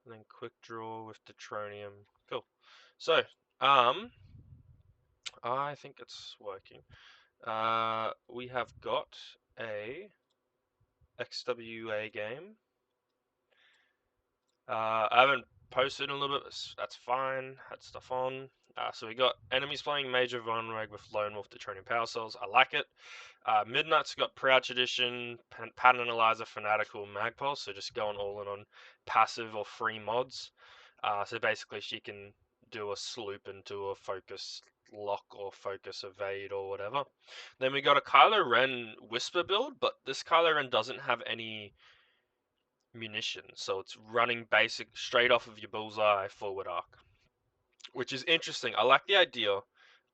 And then quick draw with Detronium. Cool. So, I think it's working. We have got a XWA game. I haven't posted in a little bit, that's fine, had stuff on. So we got enemies playing Major Von Reg with Lone Wolf Detronium Power Cells, I like it. Midnight's got Proud Tradition, Pattern Analyzer, Fanatical, Magpulse, so just going all in on passive or free mods. So basically she can do a sloop into a focus lock or focus evade or whatever. Then we got a Kylo Ren Whisper build, but this Kylo Ren doesn't have any munitions, so it's running basic straight off of your bullseye forward arc, which is interesting. I like the idea.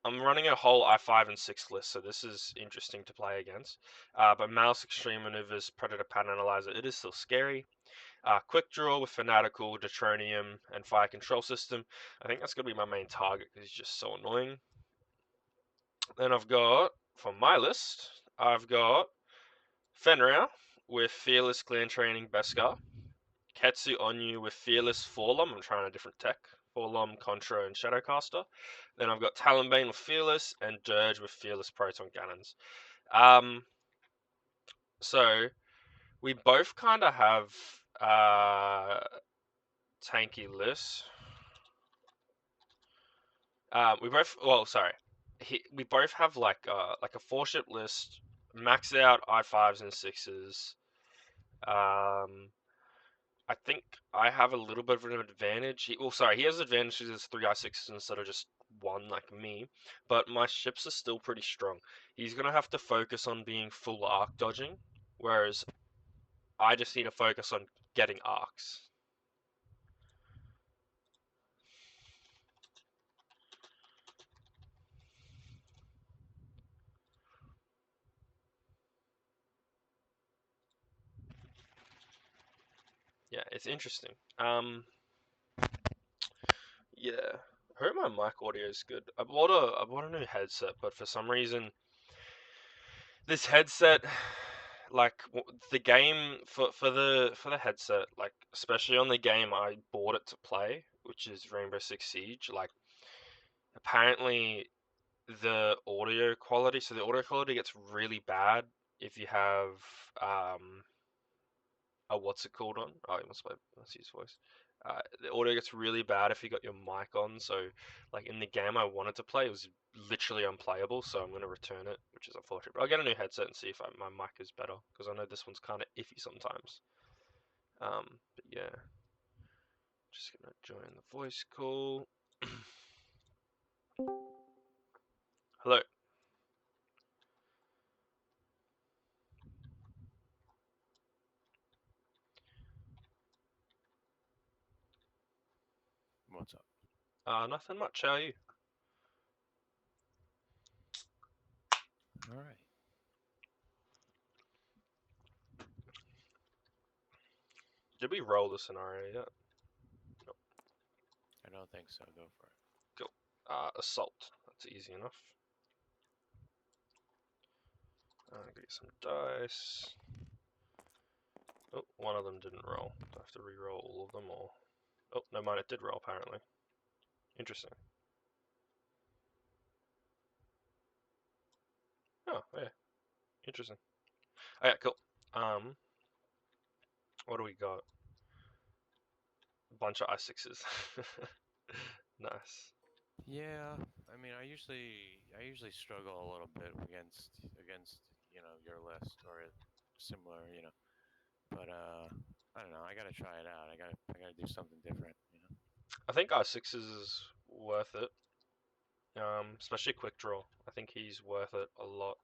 I'm running a whole I5 and 6 list, so this is interesting to play against. But Mouse Extreme Maneuvers, Predator Pattern Analyzer, it is still scary. Quick Draw with Fanatical, Detronium, and Fire Control System. I think that's going to be my main target because he's just so annoying. Then I've got, for my list, I've got Fenrir with Fearless Clan Training Beskar. Ketsu Onyu with Fearless Forlom. I'm trying a different tech. Forlom, Contra, and Shadowcaster. Then I've got Talonbane with Fearless and Dirge with Fearless Proton Cannons. So we both kind of have tanky lists. We both have like a 4-ship list, maxed out I5s and 6s. I think I have a little bit of an advantage. He has advantage because there's 3 I6s instead of just 1 like me. But my ships are still pretty strong. He's going to have to focus on being full arc dodging, whereas I just need to focus on getting arcs. Yeah, it's interesting. Yeah. I hope my mic audio is good. I bought a new headset, but for some reason this headset, like the game for the headset, like especially on the game I bought it to play, which is Rainbow Six Siege, like apparently the audio quality, so the audio quality gets really bad if you have a what's it called on? Oh, let's use voice. The audio gets really bad if you got your mic on, so like in the game I wanted to play, it was literally unplayable, so I'm going to return it, which is unfortunate. But I'll get a new headset and see if my mic is better, because I know this one's kind of iffy sometimes. But yeah, just going to join the voice call. Hello. What's up? Nothing much, how are you? All right. Did we roll the scenario yet? Nope. I don't think so. Go for it. Cool. Assault. That's easy enough. Get some dice. Oh, one of them didn't roll. Do I have to re-roll all of them, or... Oh, no mind, it did roll, apparently. Interesting. Oh, yeah. Interesting. Alright, cool. What do we got? A bunch of I6s. Nice. Yeah, I mean, I usually struggle a little bit against your list or similar, But I don't know. I gotta try it out. I gotta do something different. I think I6s is worth it. Especially quick draw. I think he's worth it a lot.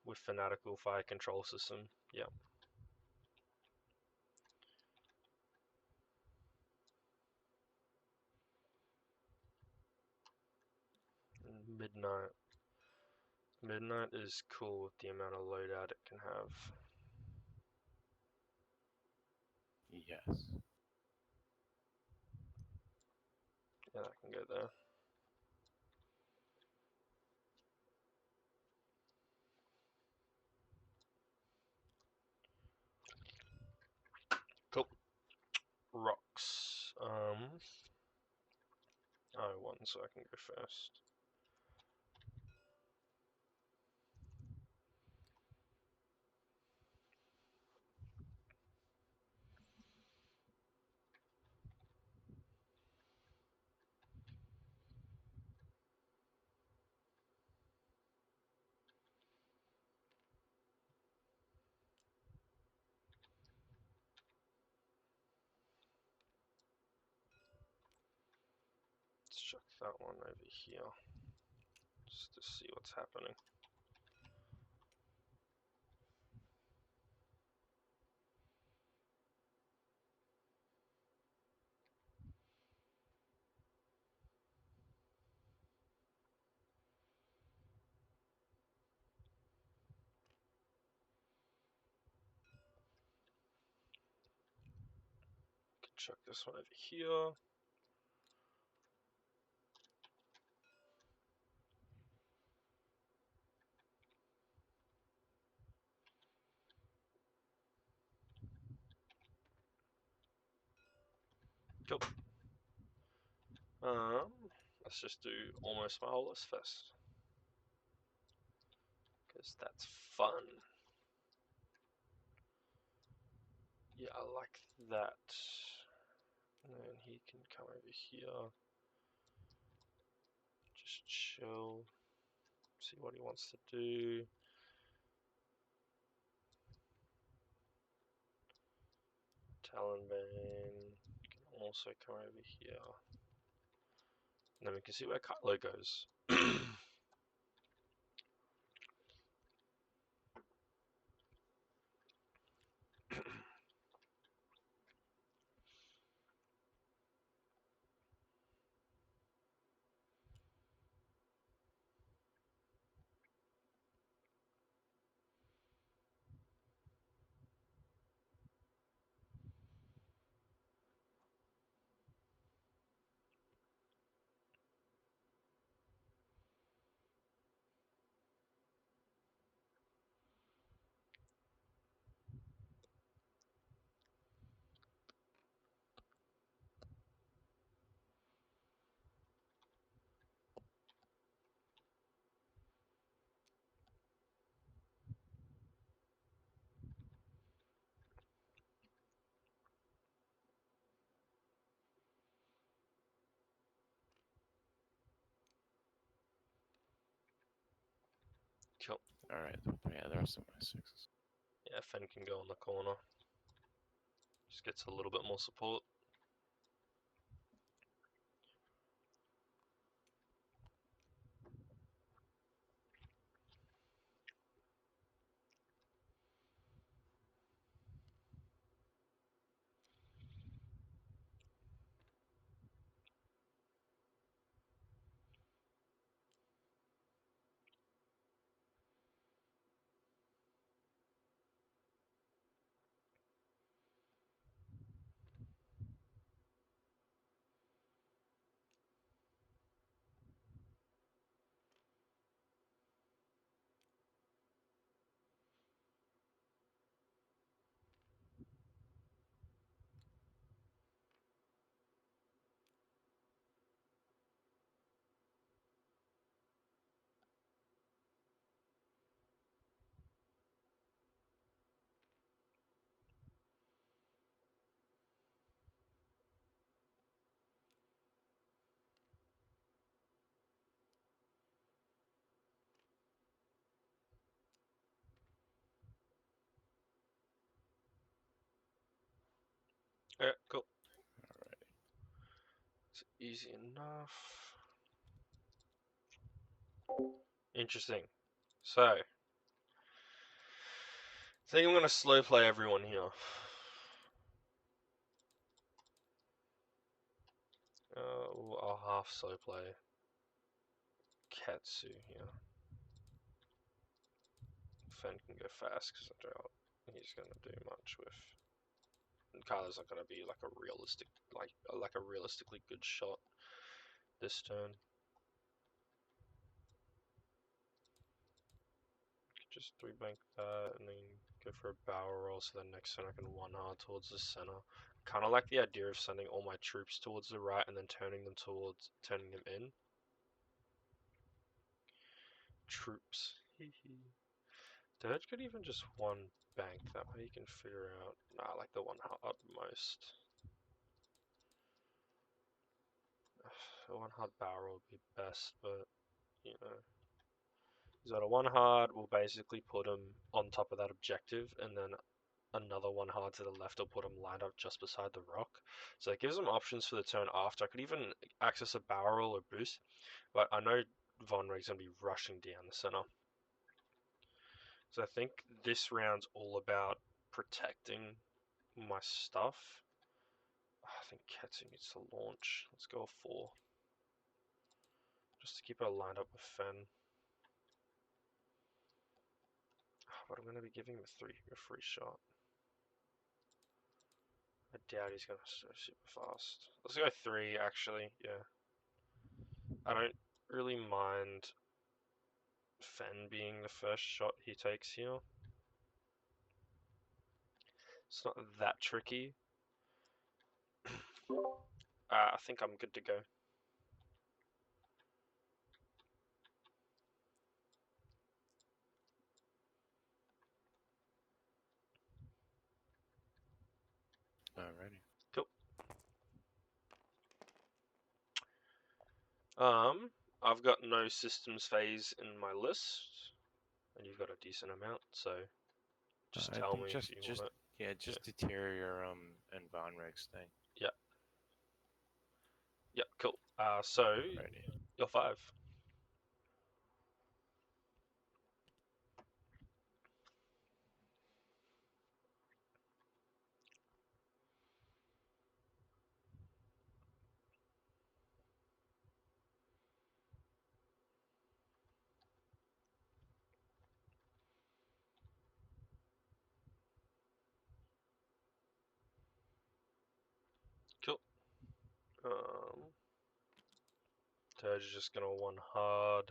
With Fanatical Fire Control System. Yeah. Midnight. Midnight is cool with the amount of loadout it can have. Yes. Yeah, I can go there. so I can go first. Let's chuck that one over here, just to see what's happening. Chuck this one over here. Cool. Let's just do almost my whole list first, because that's fun. Yeah, I like that. And then he can come over here, just chill, see what he wants to do. Talonbane can also come over here. And then we can see where Kylo goes. Cool. Alright, yeah, the rest of my 6s. Yeah, Fen can go in the corner. Just gets a little bit more support. Alright, cool. Alright. It's easy enough. Interesting. So, I think I'm going to slow play everyone here. I'll half slow play Katsu here. Fen can go fast because I doubt he's going to do much with. And Kylo's not going to be like a realistically good shot this turn. Just 3 bank that and then go for a barrel roll so then next turn I can 1 hard towards the center. Kind of like the idea of sending all my troops towards the right and then turning them in. Troops. Dirge could even just one bank. That way you can figure out. Nah, like the one hard most. The one hard barrel would be best, but you know. He's got a one hard. We'll basically put him on top of that objective, and then another one hard to the left will put him lined up just beside the rock. So it gives him options for the turn after. I could even access a barrel or boost, but I know Von Reg's going to be rushing down the center. So I think this round's all about protecting my stuff. I think Ketsu needs to launch. Let's go 4. Just to keep her lined up with Fen. But I'm going to be giving him a free shot. I doubt he's going to go super fast. Let's go 3 actually, yeah. I don't really mind Fen being the first shot he takes here. It's not that tricky. I think I'm good to go. Alrighty. Cool. I've got no systems phase in my list, and you've got a decent amount, so just I tell think me if you want it. yeah, just deter your and Von Rex thing. Yeah. Yeah, cool. So Alrighty. you're 5. Cool. Turge is just gonna one hard.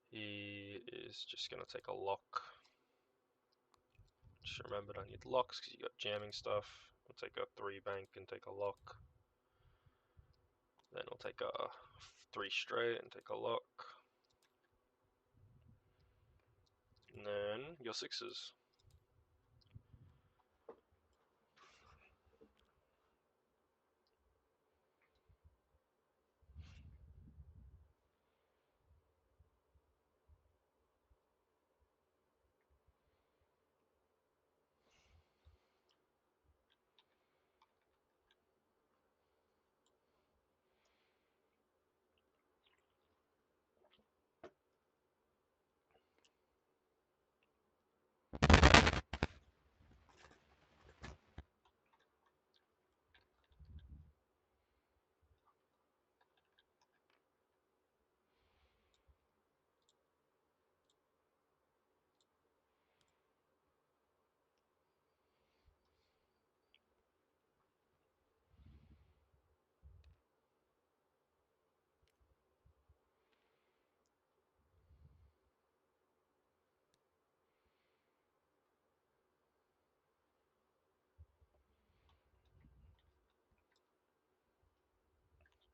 He is just gonna take a lock. Just remembered I need locks because you got jamming stuff. We'll take a 3 bank and take a lock. Then we'll take a 3 straight and take a lock. And then your 6s.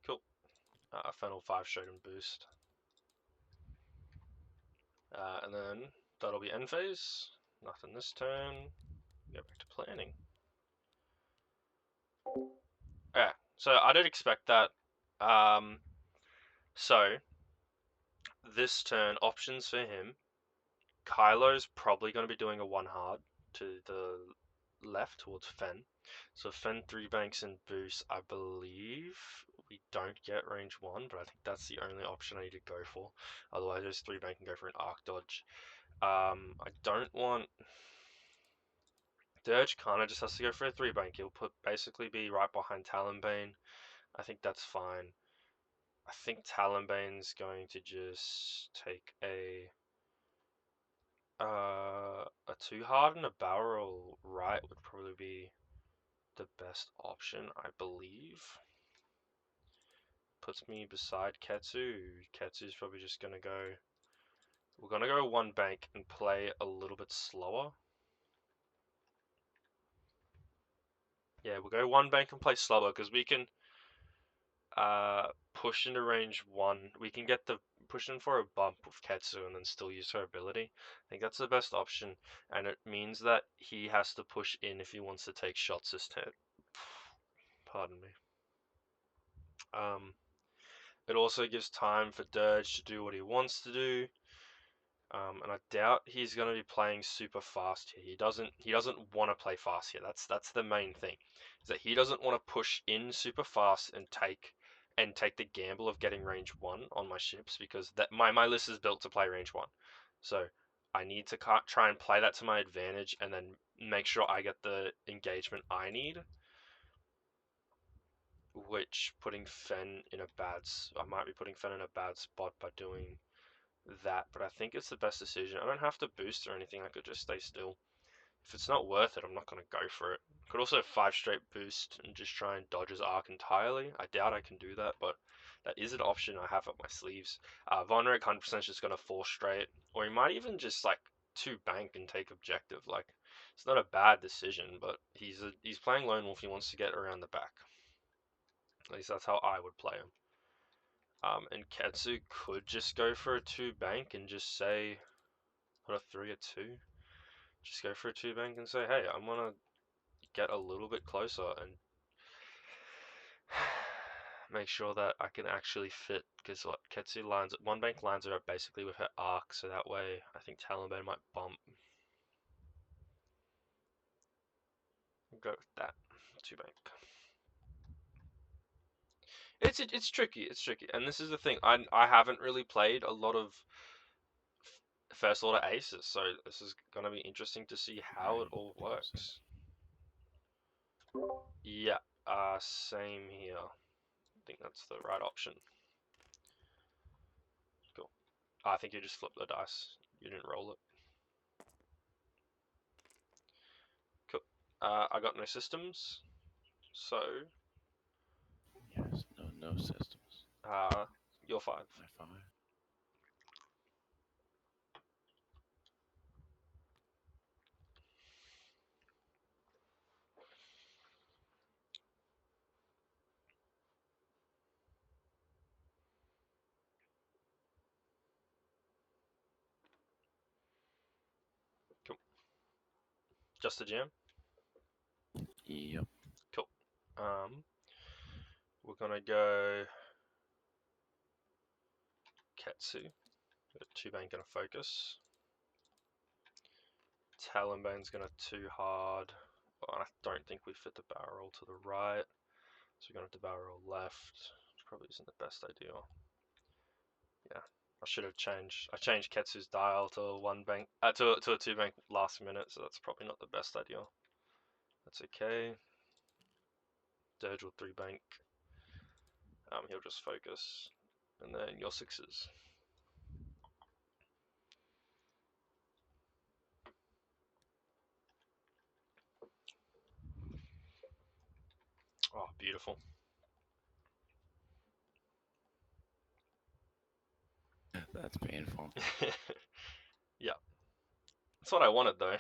Cool. Funnel 5 showed him boost. And then that'll be end phase. Nothing this turn. Go back to planning. Yeah, so I did expect that. So this turn, options for him. Kylo's probably going to be doing a 1 hard to the left towards Fen. So Fen 3 banks and boost, I believe we don't get range 1, but I think that's the only option I need to go for. Otherwise, those 3 bank can go for an arc dodge. I don't want. Dirge kind of just has to go for a 3 bank. He'll basically be right behind Talonbane. I think that's fine. I think Talonbane's going to just take a 2 hard and a barrel right would probably be the best option, I believe. Puts me beside Ketsu. Ketsu's probably just gonna go We're gonna go one bank and play a little bit slower. Yeah, we'll go one bank and play slower because we can push into range 1. We can get the push in for a bump with Ketsu and then still use her ability. I think that's the best option, and it means that he has to push in if he wants to take shots this turn. Pardon me. It also gives time for Dirge to do what he wants to do. And I doubt he's going to be playing super fast here. He doesn't want to play fast here. That's the main thing. Is that he doesn't want to push in super fast and take the gamble of getting range 1 on my ships, because that my list is built to play range 1. So I need to try and play that to my advantage and then make sure I get the engagement I need, which putting Fen in a I might be putting Fen in a bad spot by doing that, but I think it's the best decision. I don't have to boost or anything, I could just stay still. If it's not worth it, I'm not going to go for it. Could also 5 straight boost and just try and dodge his arc entirely. I doubt I can do that, but that is an option I have up my sleeves. Von Reg 100% is just going to 4 straight, or he might even just like 2 bank and take objective. Like, it's not a bad decision, but he's playing Lone Wolf, he wants to get around the back. At least that's how I would play him. And Ketsu could just go for a 2 bank and just say, put a 3 or 2. Just go for a 2 bank and say, hey, I'm gonna get a little bit closer and make sure that I can actually fit, because what Ketsu lines, 1 bank lines her up basically with her arc, so that way I think Talonbane might bump. We'll go with that. 2 bank. It's tricky, and this is the thing. I haven't really played a lot of first order aces, so this is gonna be interesting to see how it all works. Yeah, same here. I think that's the right option. Cool. I think you just flipped the dice. You didn't roll it. Cool. I got no systems, so Yes, no systems. you're 5. My 5. Cool. Just a jam. Yep. Cool. We're gonna go Ketsu. 2 bank and a focus. Talonbane's gonna 2 hard. Well, I don't think we fit the barrel roll to the right, so we're gonna have to barrel roll left, which probably isn't the best idea. Yeah, I should have changed. I changed Ketsu's dial to a 1 bank, to a 2 bank last minute, so that's probably not the best idea. That's okay. Dirge will 3 bank. He'll just focus, and then your 6s. Oh, beautiful. That's painful. Yeah, that's what I wanted though.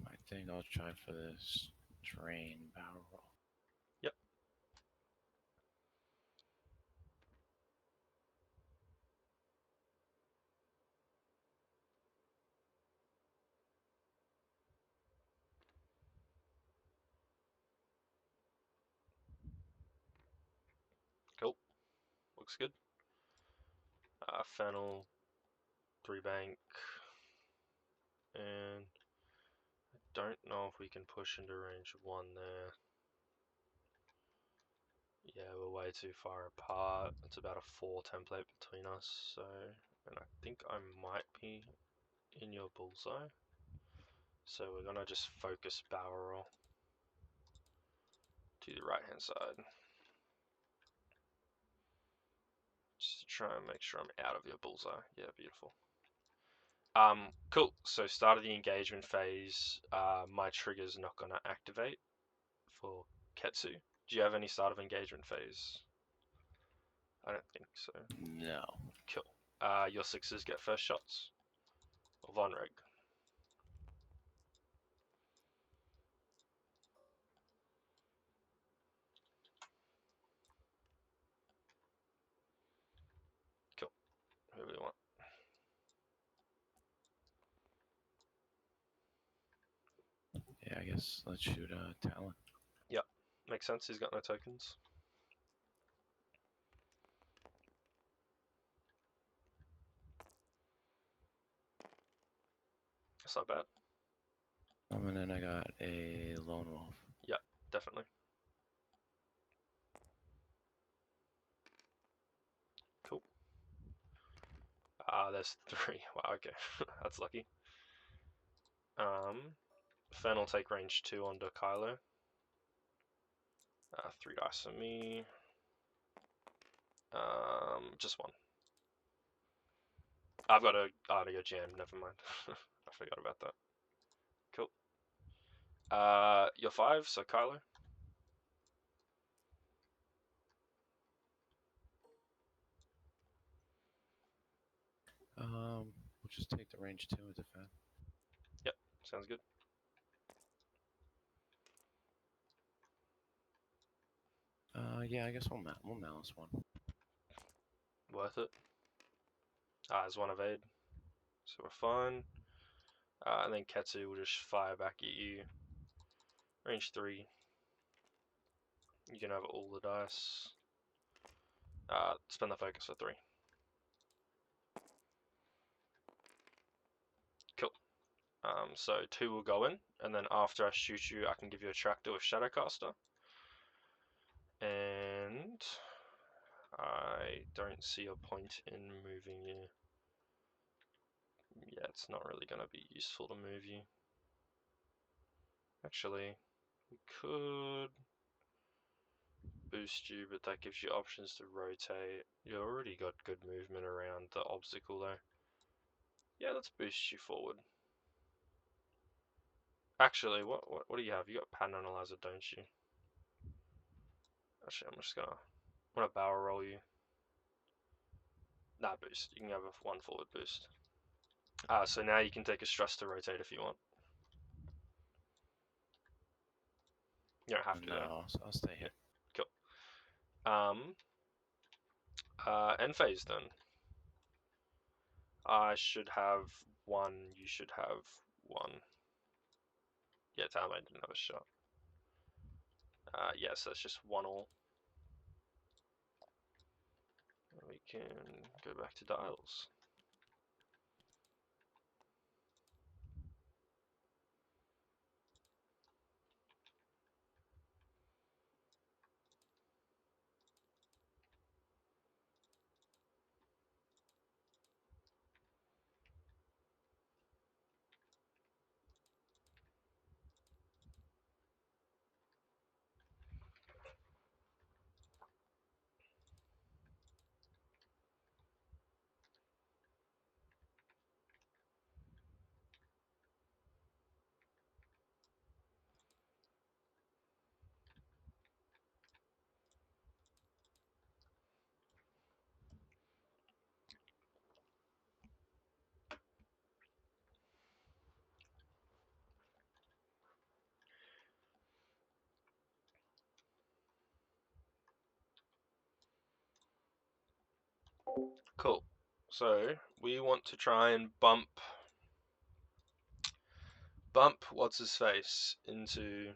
I think I'll try for this drain barrel roll. Yep. looks good. Fennel, 3 bank, and I don't know if we can push into range 1 there. Yeah, we're way too far apart. It's about a 4 template between us, so, and I think I might be in your bullseye. So we're gonna just focus barrel roll to the right hand side. Just to try and make sure I'm out of your bullseye. Yeah, beautiful. Cool. So start of the engagement phase, my trigger's not gonna activate for Ketsu. Do you have any start of engagement phase? I don't think so. No. Cool. Your sixes get first shots. Or Von Reg. Cool. Who do we want? Yeah, I guess let's shoot Talon. Yep. Makes sense, he's got no tokens. That's not bad. And then I got a Lone Wolf. Yep, definitely. Cool. There's 3. Wow, okay. That's lucky. Fen will take range 2 onto Kylo. 3 dice on me. Just 1. I've got a audio jam, never mind. I forgot about that. Cool. You're 5, so Kylo. We'll just take the range 2 and defend. Yep, sounds good. Yeah, I guess we'll malice 1. Worth it. There's 1 evade, so we're fine. And then Ketsu will just fire back at you. Range 3. You can have all the dice. Spend the focus for 3. Cool. So 2 will go in, and then after I shoot you, I can give you a tractor with Shadowcaster. And I don't see a point in moving you. Yeah, it's not really going to be useful to move you. Actually, we could boost you, but that gives you options to rotate. You already got good movement around the obstacle though. Yeah, let's boost you forward. Actually, what do you have? You got Pattern Analyzer, don't you? Actually, I'm gonna barrel roll you. Nah, boost. You can have a 1 forward boost. So now you can take a stress to rotate if you want. You don't have to. No, I'll stay here. Cool. End phase then. I should have 1. You should have 1. Yeah, Talmud didn't have a shot. Yes, that's just 1 all. We can go back to dials. Cool. So we want to try and bump what's his face into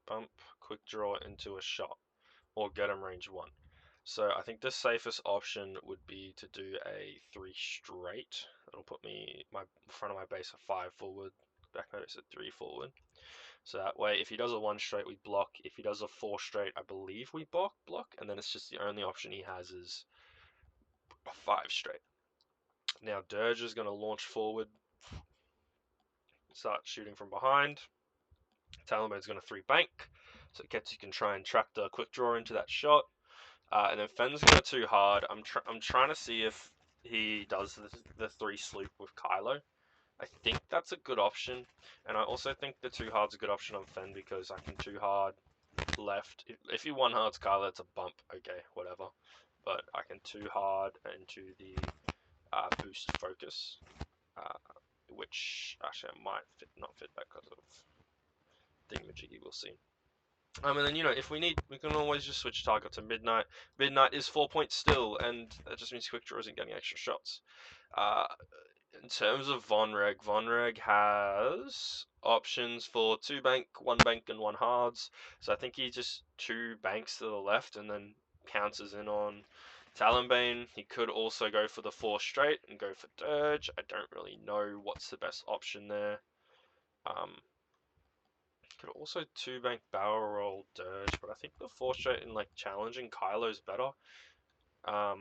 bump quick draw into a shot, or get him range 1. So I think the safest option would be to do a 3 straight. That'll put me my front of my base at 5 forward, back my base at 3 forward. So that way, if he does a 1 straight, we block. If he does a 4 straight, I believe we block, and then it's just the only option he has is a 5 straight. Now Dirge is going to launch forward, start shooting from behind. Talonbane's going to 3 bank, so Ketsu can try and trap the quick draw into that shot. And then Fenn's going to 2 hard. I'm trying to see if he does the 3 sloop with Kylo. I think that's a good option, and I also think the 2 hard's a good option on Fenn because I can 2 hard left. If he 1 hard's Kylo, it's a bump. Okay, whatever. But I can 2 hard into the boost focus, uh, which actually I might not fit that because of thingamajiggy. We'll see. And then, if we need, we can always just switch target to Midnight. Midnight is 4 points still, and that just means Quick Draw isn't getting extra shots. In terms of Vonreg has options for 2 bank, 1 bank, and 1 hards. So I think he just 2 banks to the left and then pounces in on Talonbane. He could also go for the 4 straight and go for Dirge. I don't really know what's the best option there. Could also 2 bank barrel roll Dirge, but I think the 4 straight in like challenging Kylo's better. I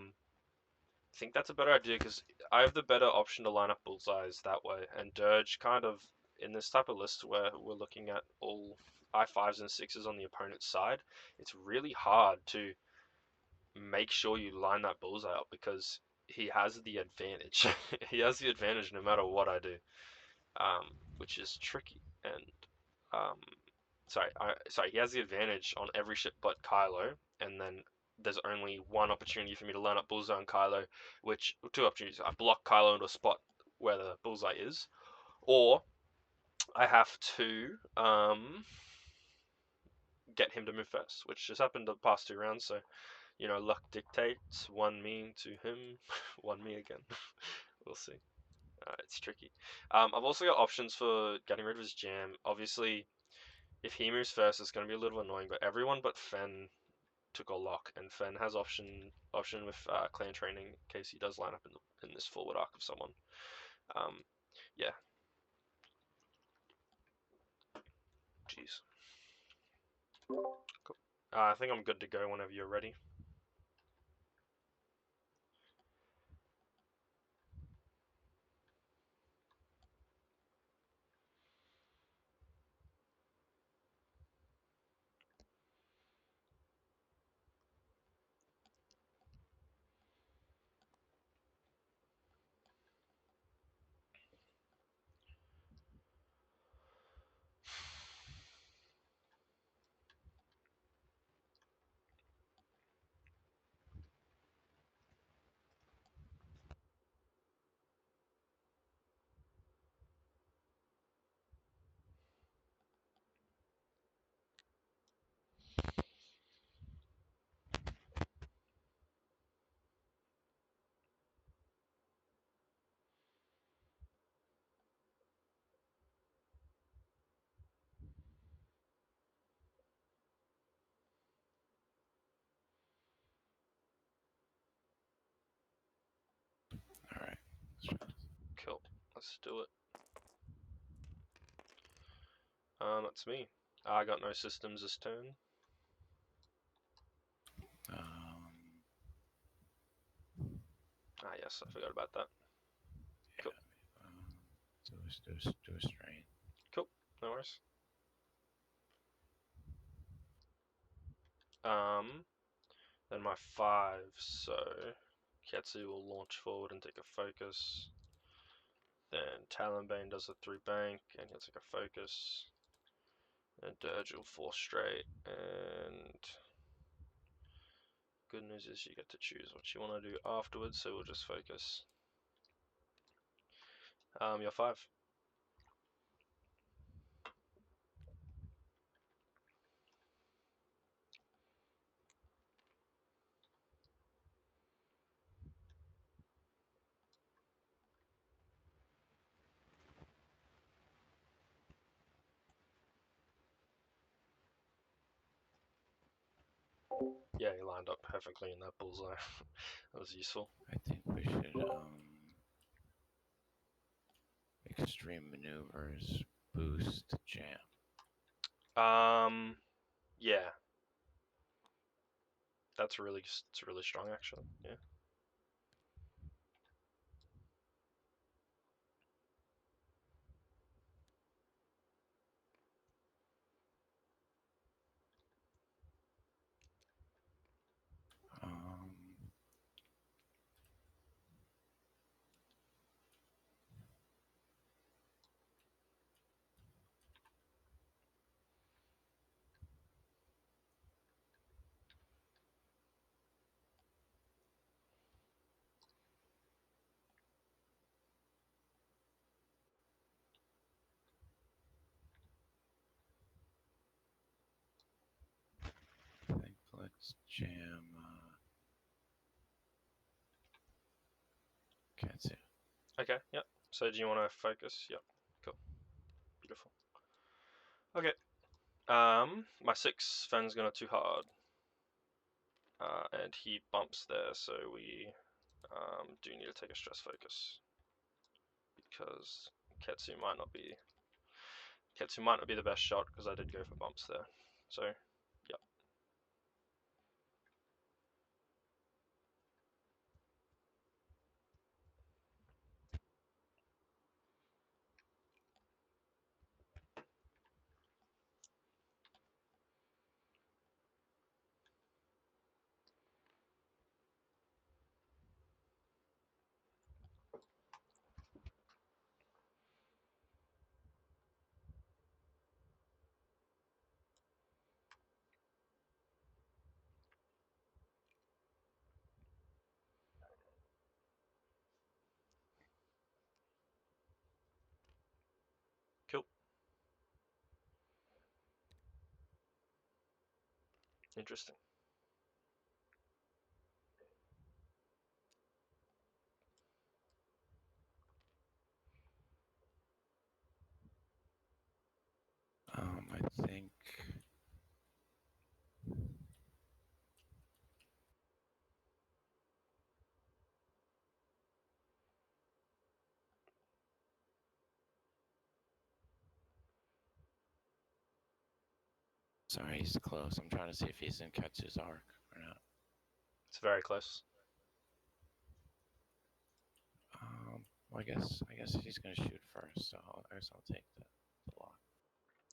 think that's a better idea because I have the better option to line up bullseyes that way, and Dirge kind of in this type of list where we're looking at all I5s and 6s on the opponent's side, it's really hard to make sure you line that bullseye up because he has the advantage. He has the advantage no matter what I do, which is tricky. And um, sorry, he has the advantage on every ship but Kylo, and then there's only one opportunity for me to line up bullseye on Kylo, which 2 opportunities. I block Kylo into a spot where the bullseye is, or I have to get him to move first, which just happened the past 2 rounds. So luck dictates. 1 me to him, 1 me again. We'll see. It's tricky. I've also got options for getting rid of his jam. Obviously, if he moves first, it's going to be a little annoying, but everyone but Fenn took a lock, and Fenn has option with clan training in case he does line up in this forward arc of someone. Yeah. Jeez. Cool. I think I'm good to go whenever you're ready. All right. Cool. Let's do it. That's me. I got no systems this turn. Yes, I forgot about that. Yeah. Cool. Do a strain. Cool. No worries. Then my 5, so Ketsu will launch forward and take a focus. Then Talonbane does a 3 bank and he'll take a focus. And Dirge will 4 straight. And good news is you get to choose what you want to do afterwards, so we'll just focus. You're 5. Yeah, he lined up perfectly in that bullseye. That was useful. I think we should extreme maneuvers boost jam. Yeah, it's really strong actually. Yeah. Um, I think let's jam Katsu. Okay. Yep. So do you want to focus? Yep. Cool. Beautiful. Okay. My 6 Fen's gonna too hard. And he bumps there, so we do need to take a stress focus because Ketsu might not be the best shot because I did go for bumps there. So, yep. Cool. Interesting. I think. Sorry, he's close. I'm trying to see if he's in Katsu's arc or not. It's very close. Well, I guess he's gonna shoot first, so I guess I'll take the block.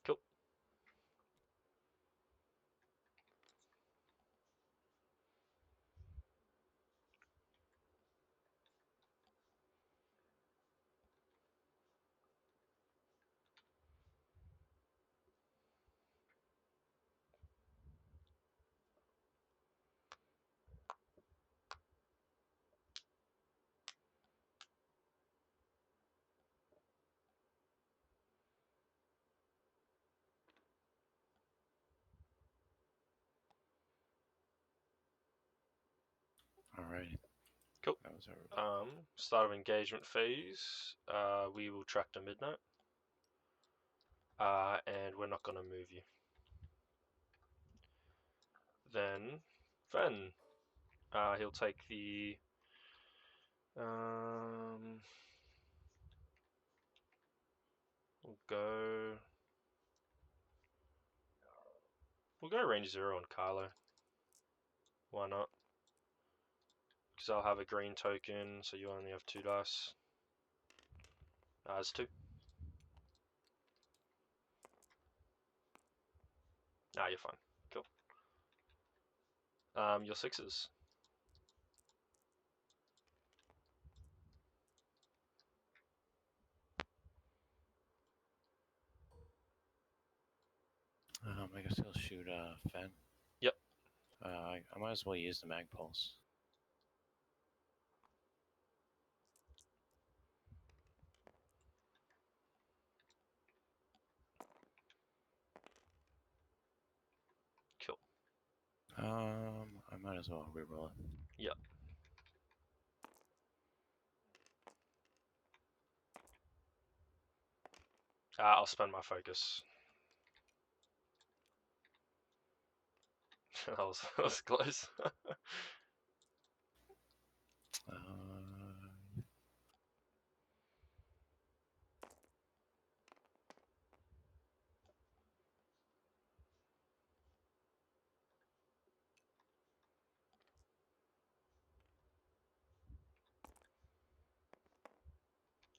Cool. Alright. Cool. That was everybody. Start of engagement phase. We will track to midnight. And we're not gonna move you. Then Fen. He'll take the we'll go range 0 on Kylo. Why not? Because I'll have a green token, so you only have 2 dice. It's 2. You're fine. Cool. Your 6s. I guess he'll shoot Fen. Yep. I might as well use the mag pulse. Cool. I might as well reroll it. Yep. I'll spend my focus. that was close.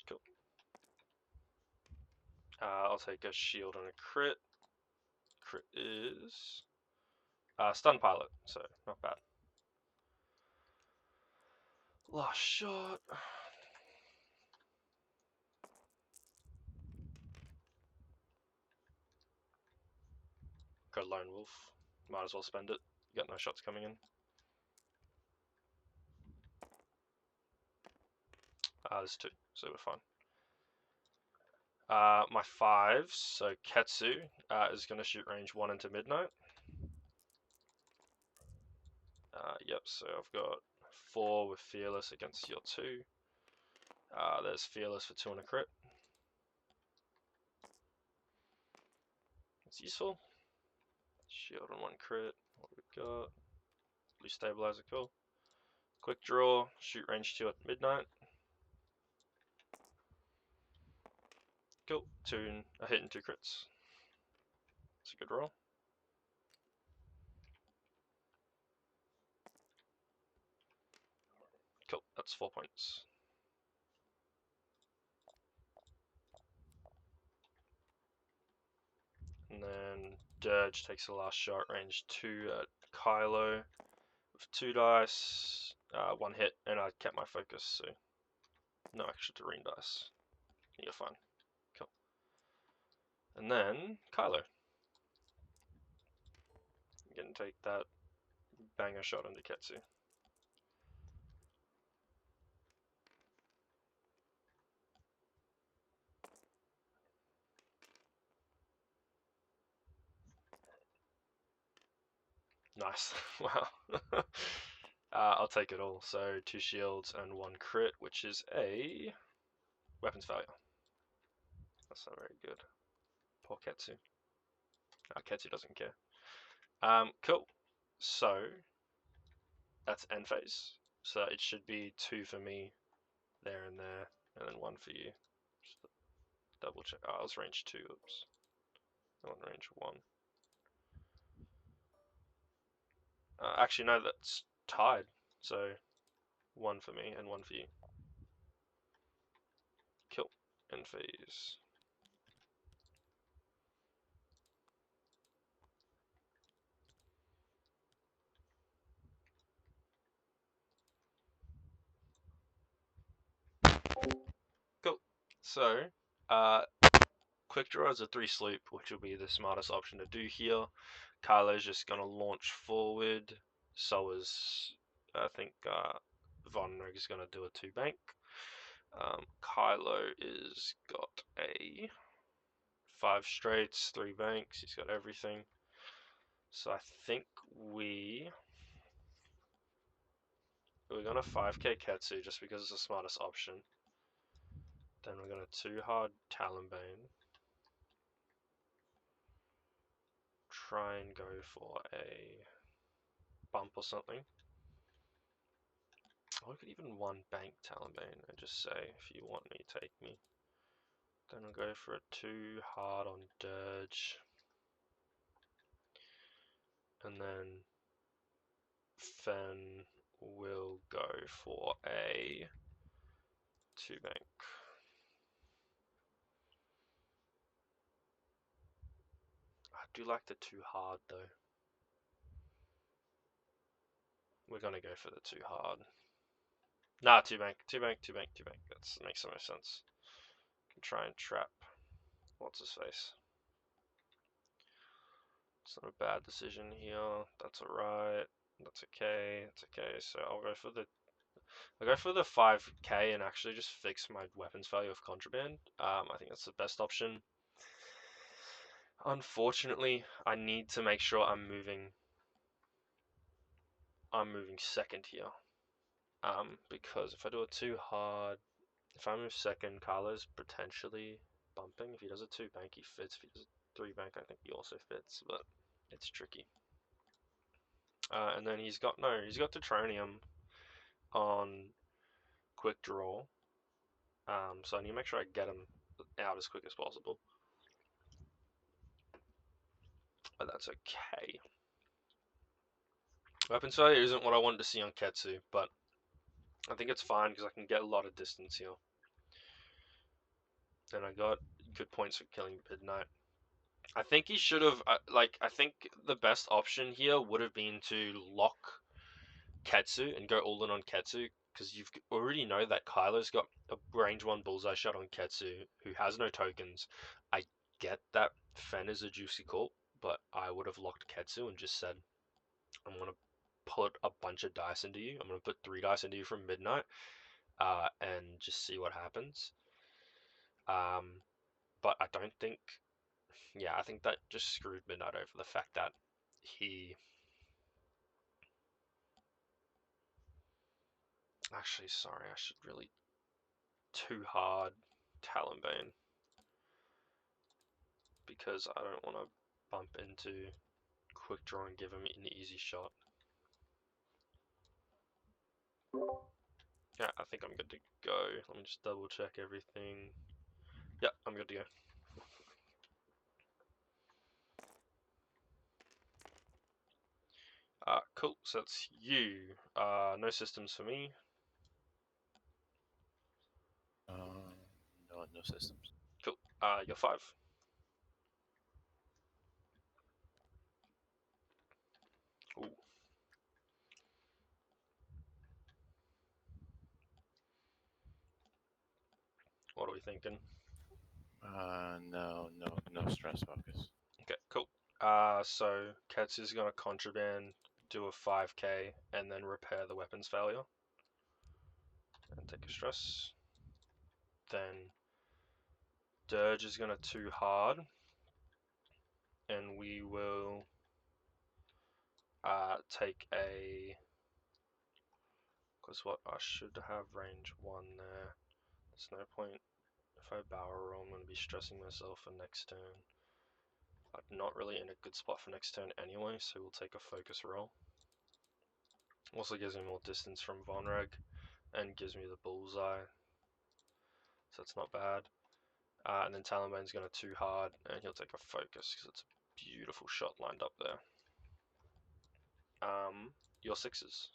Cool. I'll take a shield and a crit. Crit is stun pilot, so not bad. Last shot. Go lone wolf. Might as well spend it. You got no shots coming in. There's two, so we're fine. My fives, so Ketsu is going to shoot range 1 into midnight. Yep, so I've got 4 with Fearless against your 2. There's Fearless for 2 and a crit. It's useful. Shield and 1 crit. What we got? Blue Stabilizer, cool. Quick draw, shoot range 2 at midnight. Cool. A hit and 2 crits. It's a good roll. Cool, that's 4 points. And then Dirge takes the last shot, range 2 at Kylo with 2 dice, 1 hit, and I kept my focus, so no extra Doreen dice. You're fine. Cool. And then Kylo. You can take that banger shot into Ketsu. Nice. Wow. I'll take it all. So 2 shields and 1 crit, which is a weapons failure. That's not very good. Poor Ketsu. Ketsu doesn't care. Cool. So that's end phase. So it should be 2 for me there and there, and then 1 for you. Just double check. Oh, I was range 2. Oops. I want range 1. Actually, no, that's tied. So 1 for me and 1 for you. Kill. End phase. Cool. So, quick draw is a 3 sloop, which will be the smartest option to do here. Kylo's just gonna launch forward. So is, I think, Von Rig is gonna do a 2 bank. Kylo is got a 5 straights, 3 banks. He's got everything. So I think we're gonna 5k Ketsu just because it's the smartest option. Then we're gonna 2 hard Talonbane. Try and go for a bump or something. Or I could even 1 bank Talonbane and just say, if you want me, take me. Then I'll go for a 2 hard on Dirge. And then Fen will go for a 2 bank. I do like the 2 hard though. We're gonna go for the 2 hard. Nah, 2 bank, 2 bank, 2 bank, 2 bank. That makes so much sense. Can try and trap. What's his face? It's not a bad decision here. That's alright. That's okay. It's okay. So I'll go for the 5k and actually just fix my weapons value of contraband. I think that's the best option. Unfortunately, I need to make sure I'm moving second here. Because if I do a 2 hard, if I move second, Carlo's potentially bumping. If he does a 2 bank, he fits. If he does a 3 bank, I think he also fits, but it's tricky. And then he's got Detronium on quick draw. So I need to make sure I get him out as quick as possible. But that's okay. Weapons failure isn't what I wanted to see on Ketsu, but I think it's fine because I can get a lot of distance here. And I got good points for killing Midnight. I think he should have, I think the best option here would have been to lock Ketsu and go all in on Ketsu, because you already know that Kylo's got a range 1 bullseye shot on Ketsu, who has no tokens. I get that Fen is a juicy call, but I would have locked Ketsu and just said, I'm going to put a bunch of dice into you. I'm going to put 3 dice into you from Midnight, and just see what happens. But I don't think, yeah, I think that just screwed Midnight over the fact that he, actually, sorry, I should really too hard Talonbane, because I don't want to bump into quick draw and give him an easy shot. Yeah, I think I'm good to go. Let me just double check everything. Yeah, I'm good to go. Cool, so that's you. No systems for me. No systems. Cool. You're 5. Ooh. What are we thinking? No stress focus. Okay, cool. So Kets is gonna contraband, do a 5k, and then repair the weapons failure, and take a stress. Then Dirge is gonna too hard, and we will take a, because what, I should have range 1 there. There's no point if I barrel roll. I'm gonna be stressing myself for next turn. I'm not really in a good spot for next turn anyway, so we'll take a focus roll. Also gives me more distance from Vonreg, and gives me the bullseye, so it's not bad. And then Talonbane's gonna too hard, and he'll take a focus because it's a beautiful shot lined up there. Your 6s.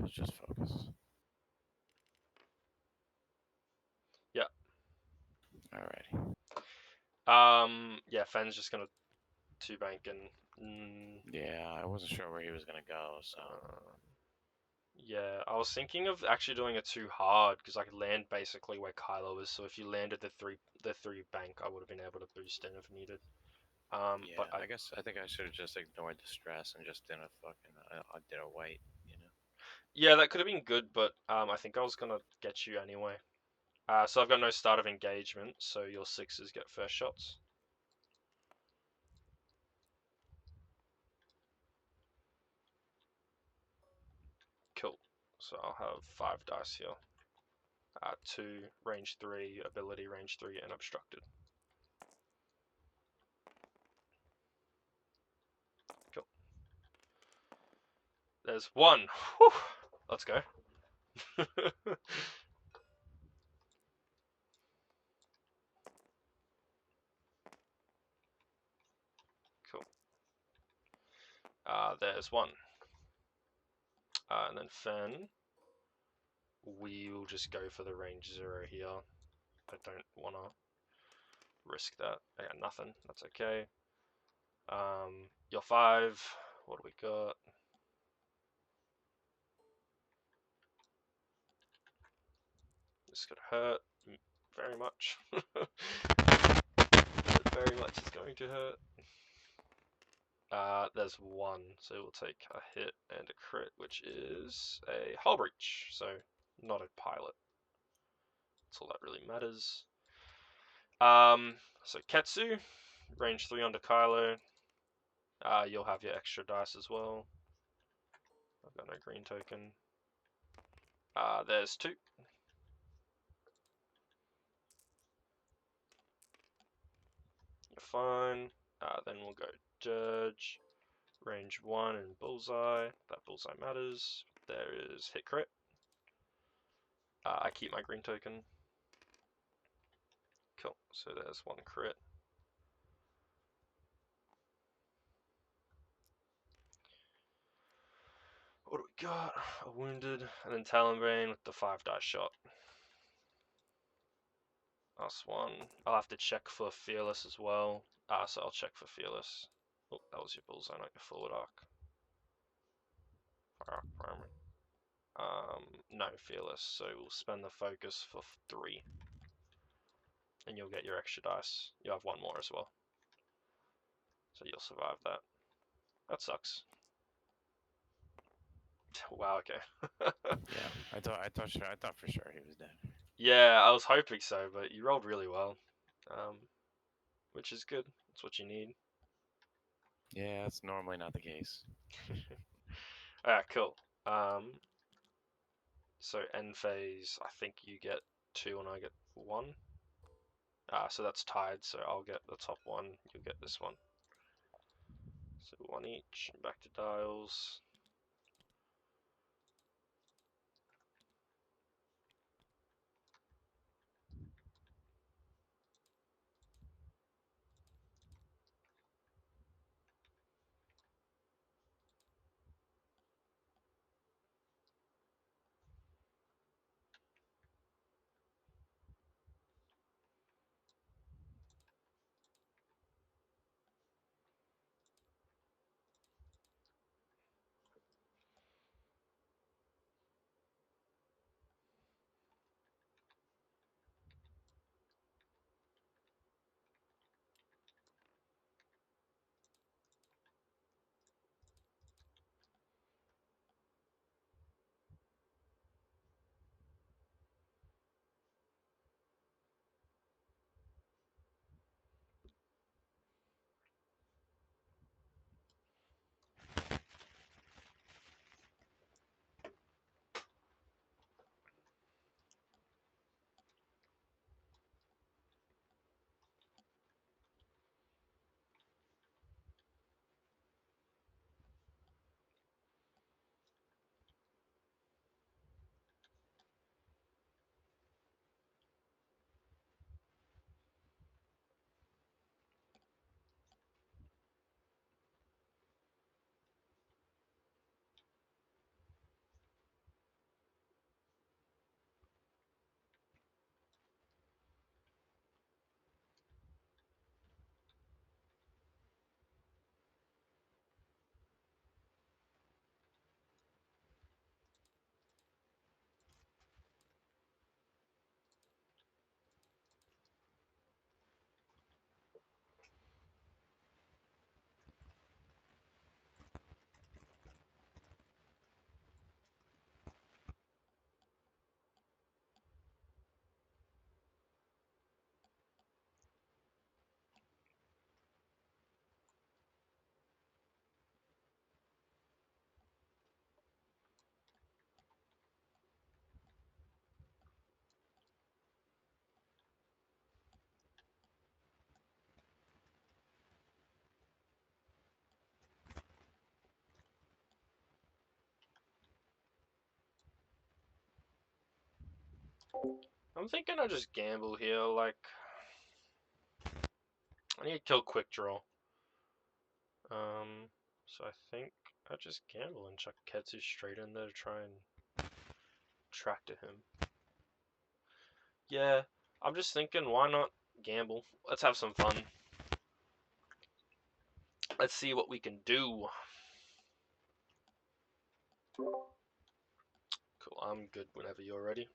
It's just focus. Yeah. Alrighty. Yeah, Fen's just gonna 2 bank and. Yeah, I wasn't sure where he was gonna go, so. Yeah, I was thinking of actually doing it too hard because I could land basically where Kylo is. So if you landed the three bank, I would have been able to boost in if needed. Yeah, But I think I should have just ignored the stress and just did a fucking I did a white, you know. yeah, that could have been good. But I think I was gonna get you anyway. So I've got no start of engagement, so your 6s get first shots. Cool. So I'll have 5 dice here. 2 range 3 ability, range 3, and obstructed. Cool. There's 1. Whew. Let's go. Cool. There's 1. And then Fen, we will just go for the range 0 here. I don't want to risk that. I got nothing. That's okay. Your 5. What do we got? This could hurt very much. Very much is going to hurt. There's 1, so we'll take a hit and a crit, which is a hull breach, so not a pilot. That's all that really matters. So Ketsu, range 3 onto Kylo. You'll have your extra dice as well. I've got no green token. There's 2. You're fine. Then we'll go Dirge, range 1 and bullseye. That bullseye matters. There is hit crit. I keep my green token. Cool. So there's 1 crit. What do we got? A wounded, and then Talonbane with the 5 die shot. Last one. I'll have to check for Fearless as well. So I'll check for Fearless. Oh, that was your bullseye, not your forward arc. Fire arc primary. No, Fearless. So we'll spend the focus for 3. And you'll get your extra dice. You'll have 1 more as well. So you'll survive that. That sucks. Wow, okay. Yeah, I thought for sure he was dead. Yeah, I was hoping so, but you rolled really well. Which is good. That's what you need. Yeah, that's normally not the case. Alright, cool. So end phase, I think you get 2 and I get 1. So that's tied, so I'll get the top one, you'll get this one. So 1 each, back to dials. I'm thinking I just gamble here, like, I need to kill Quick Draw. So I think I just gamble and chuck Ketsu straight in there to try and tractor him. Yeah, I'm just thinking, why not gamble? Let's have some fun. Let's see what we can do. Cool, I'm good whenever you're ready.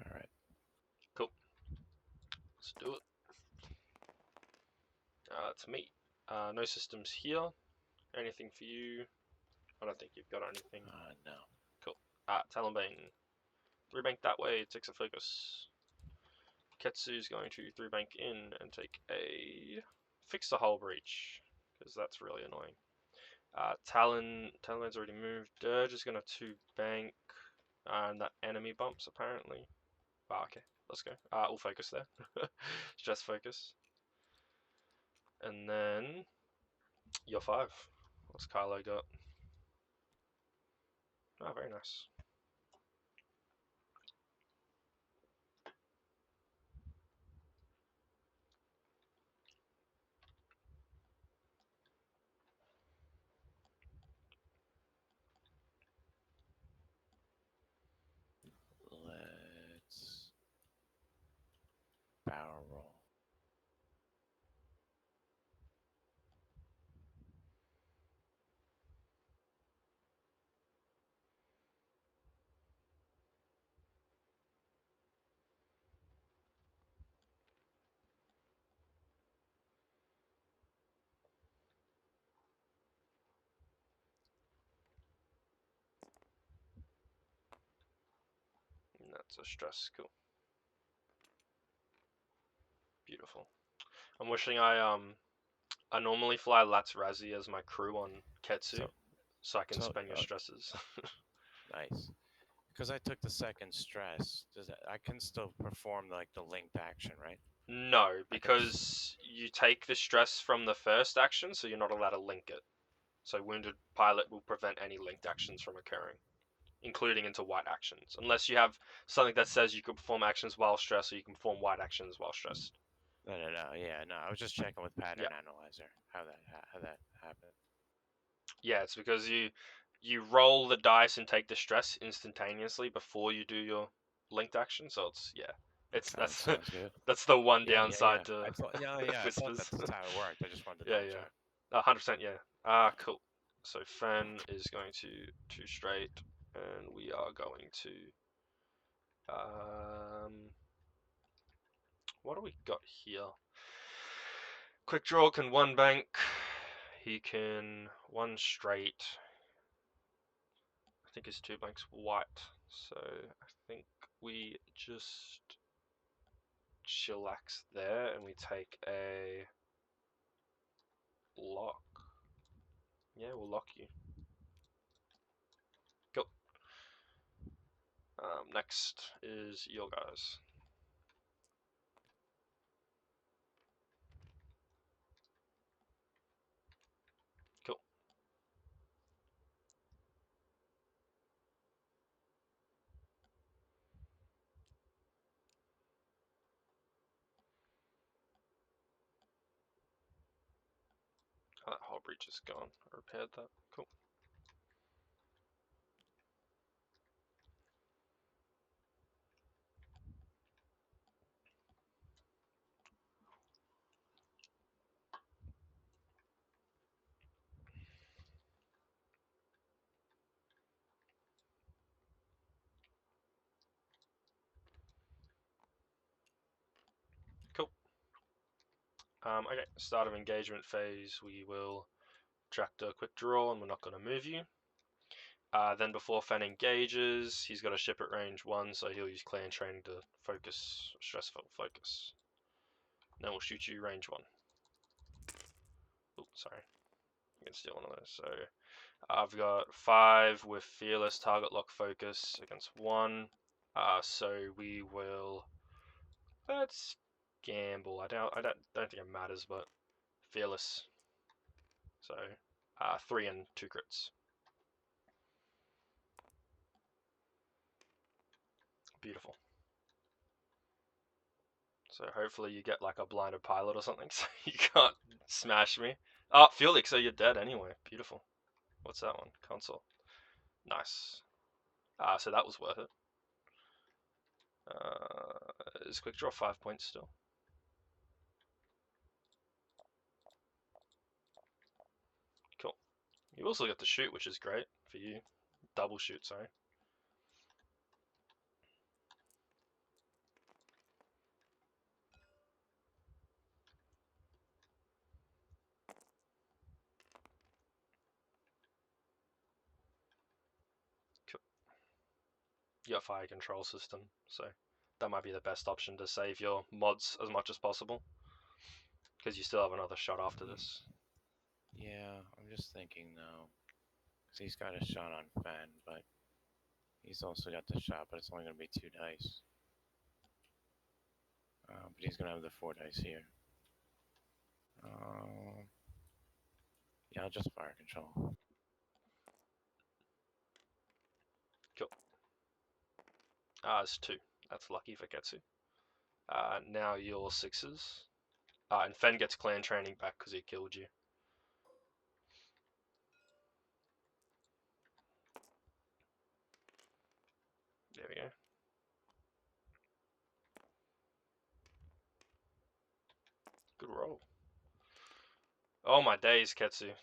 All right. Cool, let's do it. It's me. No systems here. Anything for you? I don't think you've got anything. No. Cool. Talonbane. 3-bank that way, takes a focus. Ketsu's going to 3-bank in and take a... Fix the hull breach, because that's really annoying. Talonbane's already moved. Dirge is going to 2-bank, and that enemy bumps apparently. Okay, let's go. We'll focus there. Just focus. And then you're 5. What's Kylo got? Oh, very nice. Let's barrel roll. And that's a stress. Cool. Beautiful. I'm wishing I normally fly Lats Razzie as my crew on Ketsu, so I can spend your stresses. Nice. Because I took the second stress, I can still perform like the linked action, right? No, because you take the stress from the first action, so you're not allowed to link it. So Wounded Pilot will prevent any linked actions from occurring, including into white actions, unless you have something that says you can perform actions while stressed, or you can perform white actions while stressed. No. Yeah, no. I was just checking with Pattern Yeah. Analyzer how that happened. Yeah, it's because you roll the dice and take the stress instantaneously before you do your linked action. So it's that's Sounds good. that's the one Yeah. downside to I thought, yeah, I thought whispers. that's how it worked. I just wanted to Yeah, double yeah, check. 100%. Yeah. Cool. So Fen is going to 2 straight, and we are going to what do we got here? Quick draw can 1-bank. He can 1 straight. I think his 2-bank's white, so I think we just chillax there and we take a lock. Yeah, we'll lock you. Next is your guys. Cool. Oh, that whole breach is gone. I repaired that. Cool. Cool. Okay, start of engagement phase, we will tract a quick draw and we're not going to move you. Then before Fen engages, he's got a ship at range 1, so he'll use clan training to focus, stressful focus. Then we'll shoot you range 1. Oh, sorry. You can steal one of those. So I've got 5 with fearless target lock focus against 1. So we will. Let's gamble. I don't think it matters, but fearless. So 3 and 2 crits. Beautiful. So hopefully you get like a blinded pilot or something, so you can't smash me. Oh, Felix, so you're dead anyway. Beautiful. What's that one? Console. Nice. So that was worth it. Is quick draw 5 points still? Cool. You also get to shoot, which is great for you. Double shoot, sorry. Cool. You got fire control system, so that might be the best option to save your mods as much as possible. Because you still have another shot after this. Yeah, I'm just thinking though, because he's got a shot on Fen, but he's also got the shot, but it's only going to be 2 dice. But he's going to have the 4 dice here. Yeah, I'll just fire control. Cool. It's 2. That's lucky for Ketsu. Now your 6s. And Fen gets clan training back because he killed you. There we go. Good roll. Oh my days, Ketsu.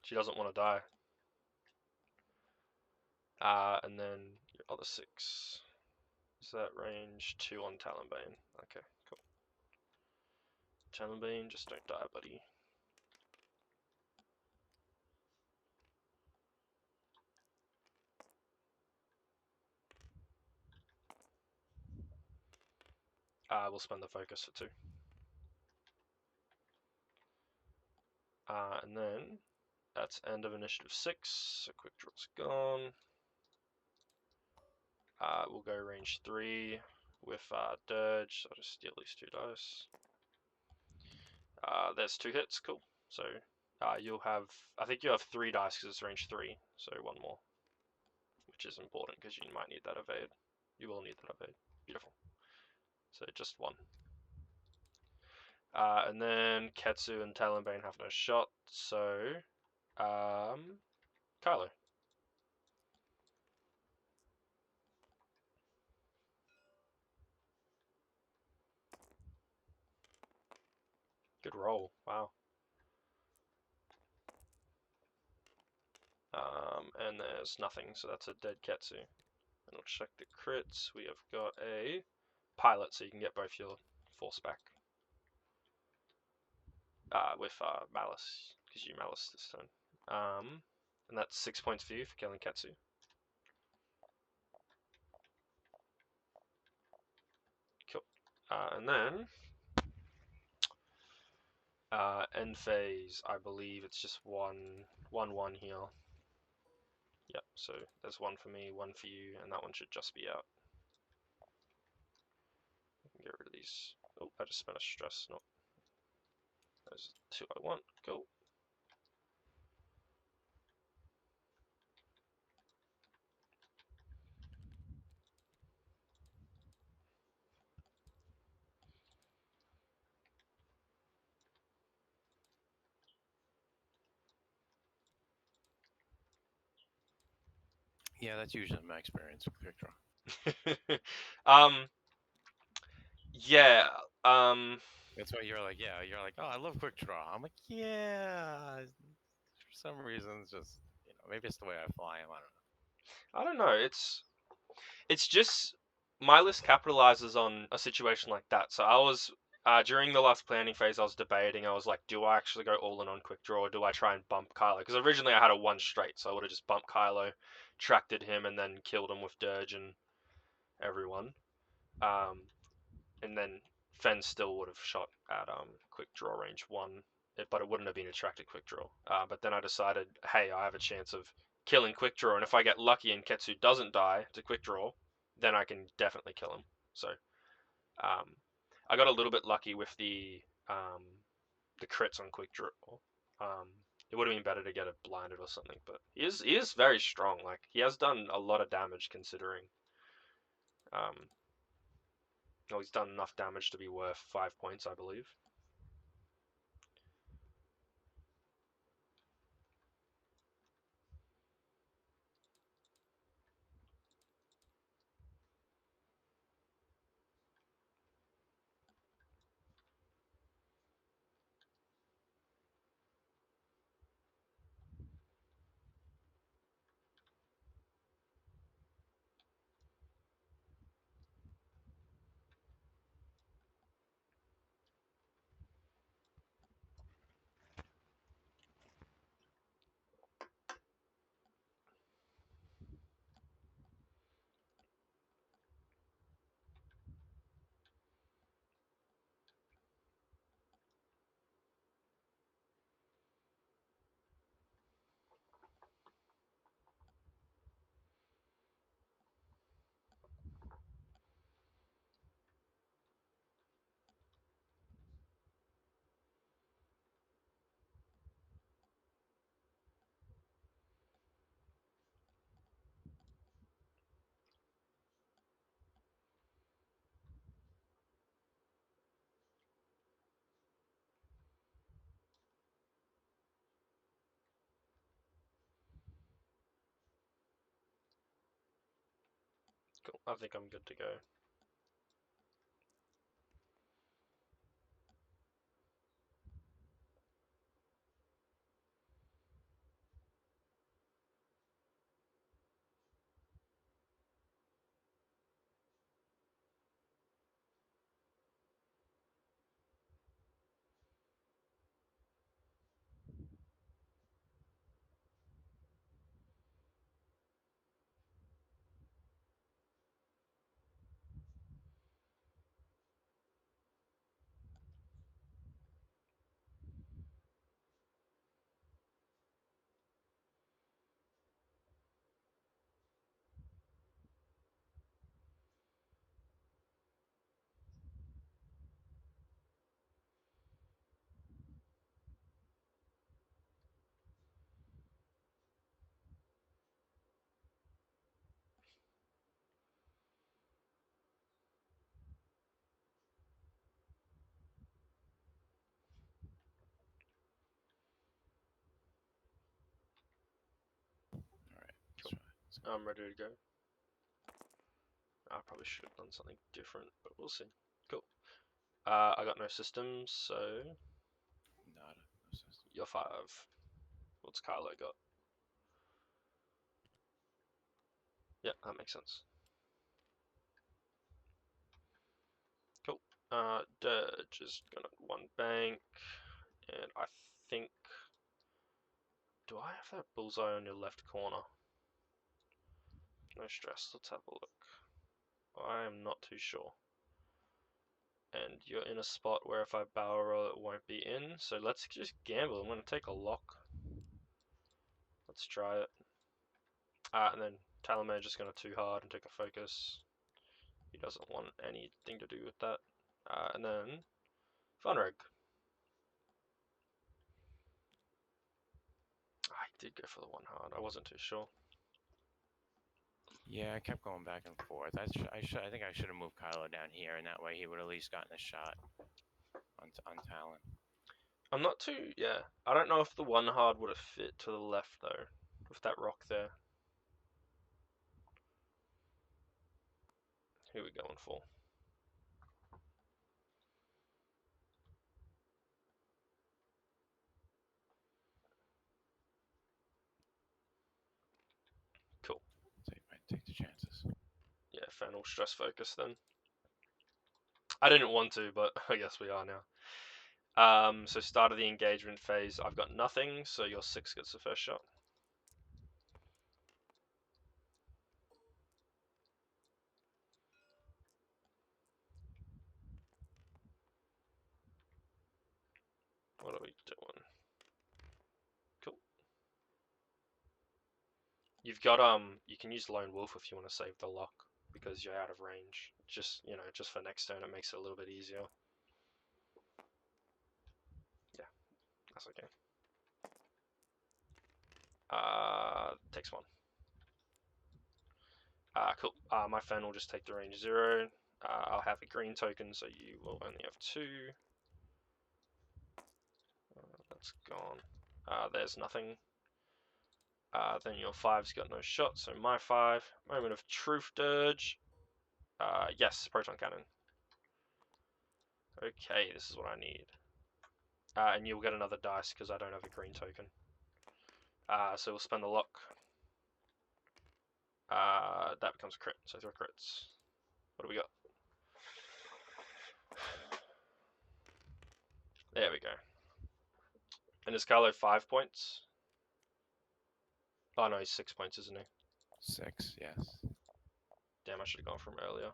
She doesn't want to die. And then your other 6. Is that range 2 on Talonbane? Okay, cool. Talonbane, just don't die, buddy. We'll spend the focus for 2. And then that's end of initiative 6. So quick draw's gone. We'll go range 3 with Dirge. I'll just steal these 2 dice. There's 2 hits, cool. So you'll have, I think you have 3 dice because it's range 3, so 1 more. Which is important because you might need that evade. You will need that evade. Beautiful. So just 1. And then Ketsu and Talonbane have no shot, so Kylo. Good roll, wow. And there's nothing, so that's a dead Ketsu. And we'll check the crits. We have got a pilot, so you can get both your force back. With Malice, because you Malice this turn. And that's 6 points for you for killing Ketsu. Cool. And then end phase, I believe it's just one here. Yep, so there's 1 for me, 1 for you, and that one should just be out. Get rid of these. Oh, I just spent a stress. Not those 2 I want. Cool. Yeah, that's usually my experience with quick draw. Yeah. That's why you're like, yeah, you're like, oh, I love quick draw. I'm like, yeah. For some reason, it's just maybe it's the way I fly him. I don't know. I don't know. It's just my list capitalizes on a situation like that. So I was during the last planning phase, I was debating. I was like, do I actually go all in on quick draw, or do I try and bump Kylo? Because originally I had a one straight, so I would have just bumped Kylo, tracted him, and then killed him with Dirge and everyone. Um, and then Fen still would have shot at quick draw range 1, but it wouldn't have been a tracted quick draw. But then I decided, hey, I have a chance of killing quick draw, and if I get lucky and Ketsu doesn't die to quick draw, then I can definitely kill him. So um, I got a little bit lucky with the crits on quick draw. Um, it would have been better to get it blinded or something, but he is very strong. Like he has done a lot of damage considering. Um, well, he's done enough damage to be worth 5 points, I believe. Cool. I think I'm good to go. All right, let's Cool. try. Let's go. I'm ready to go. I probably should have done something different, but we'll see. Cool. I got no systems, so Nada. No system. you're 5. What's Kylo got? Yeah, that makes sense. Cool. Dirge is gonna 1 bank, and I think. Do I have that bullseye on your left corner? No stress, let's have a look. I am not too sure. And you're in a spot where if I barrel roll it won't be in, so let's just gamble. I'm gonna take a lock. Let's try it. And then Talaman's just gonna too hard and take a focus. He doesn't want anything to do with that. And then Vonreg. I did go for the 1 hard. I wasn't too sure. Yeah, I kept going back and forth. I think I should have moved Kylo down here, and that way he would at least gotten a shot on Talon. I'm not too. Yeah, I don't know if the 1 hard would have fit to the left though, with that rock there. Who are we going for? Cool. Take the chances. Yeah, Fennel stress focus then. I didn't want to, but I guess we are now. So start of the engagement phase, I've got nothing, so your 6 gets the first shot. What are we doing? Cool. You've got you can use Lone Wolf if you want to save the lock because you're out of range. Just just for next turn, it makes it a little bit easier. Yeah, that's okay. Takes 1. Cool. My fan will just take the range 0. I'll have a green token, so you will only have 2. That's gone. There's nothing. Then your 5's got no shot, so my 5. Moment of truth, Dirge. Yes, proton cannon. Okay, this is what I need. And you'll get another dice because I don't have a green token. So we'll spend the lock. That becomes a crit, so 3 crits. What do we got? There we go. And is Carlo 5 points? Oh no, he's 6 points, isn't he? 6, yes. Damn, I should have gone from earlier.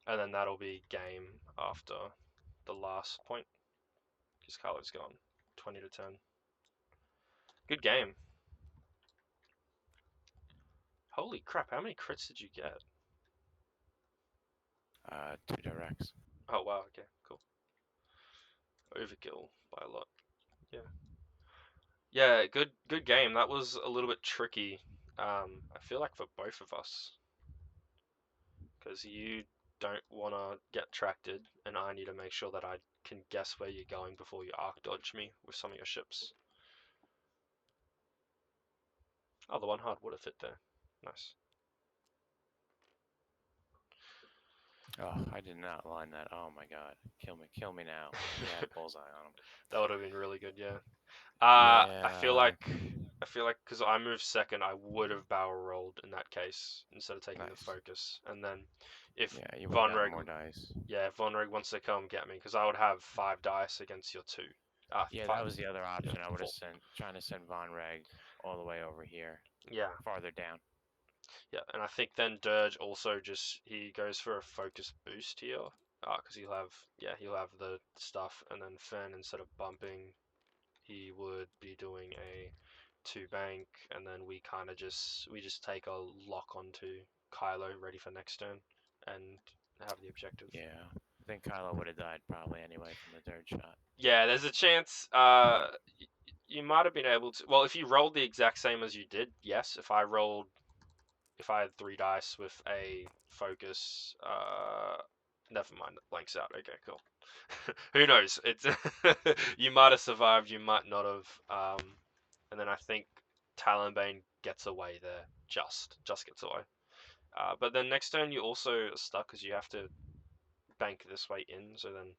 And then that'll be game after the last point. Because Carlo's gone 20 to 10. Good game. Holy crap, how many crits did you get? 2 directs. Oh wow, okay, cool. Overkill by a lot. Yeah. Yeah, good game. That was a little bit tricky. I feel like for both of us. Because you don't want to get tracted, and I need to make sure that I can guess where you're going before you arc dodge me with some of your ships. Oh, the 1 hard would have fit there. Nice. Oh, I did not line that. Oh my god. Kill me now. He had a bullseye on him. That would have been really good, yeah. Yeah. I feel like because I moved second, I would have barrel rolled in that case instead of taking the Nice. focus. And then if Yeah, you would have Vonreg, more dice. yeah, if Vonreg wants to come get me, because I would have 5 dice against your 2. Yeah, 5. that was the other option. Yeah, I would 4. have trying to send Von Reg all the way over here, Yeah, farther down. yeah, and I think then Dirge also he goes for a focus boost here, because he'll have the stuff, and then Fen instead of bumping, he would be doing a 2 bank, and then we just take a lock onto Kylo ready for next turn, and have the objective. Yeah, I think Kylo would have died probably anyway from the third shot. Yeah, there's a chance. You might have been able to. Well, if you rolled the exact same as you did, yes. If I had 3 dice with a focus, never mind, it blanks out. Okay, cool. Who knows? It's you might have survived, you might not have. And then I think Talonbane gets away there, just gets away. But then next turn you also are stuck because you have to bank this way in. So then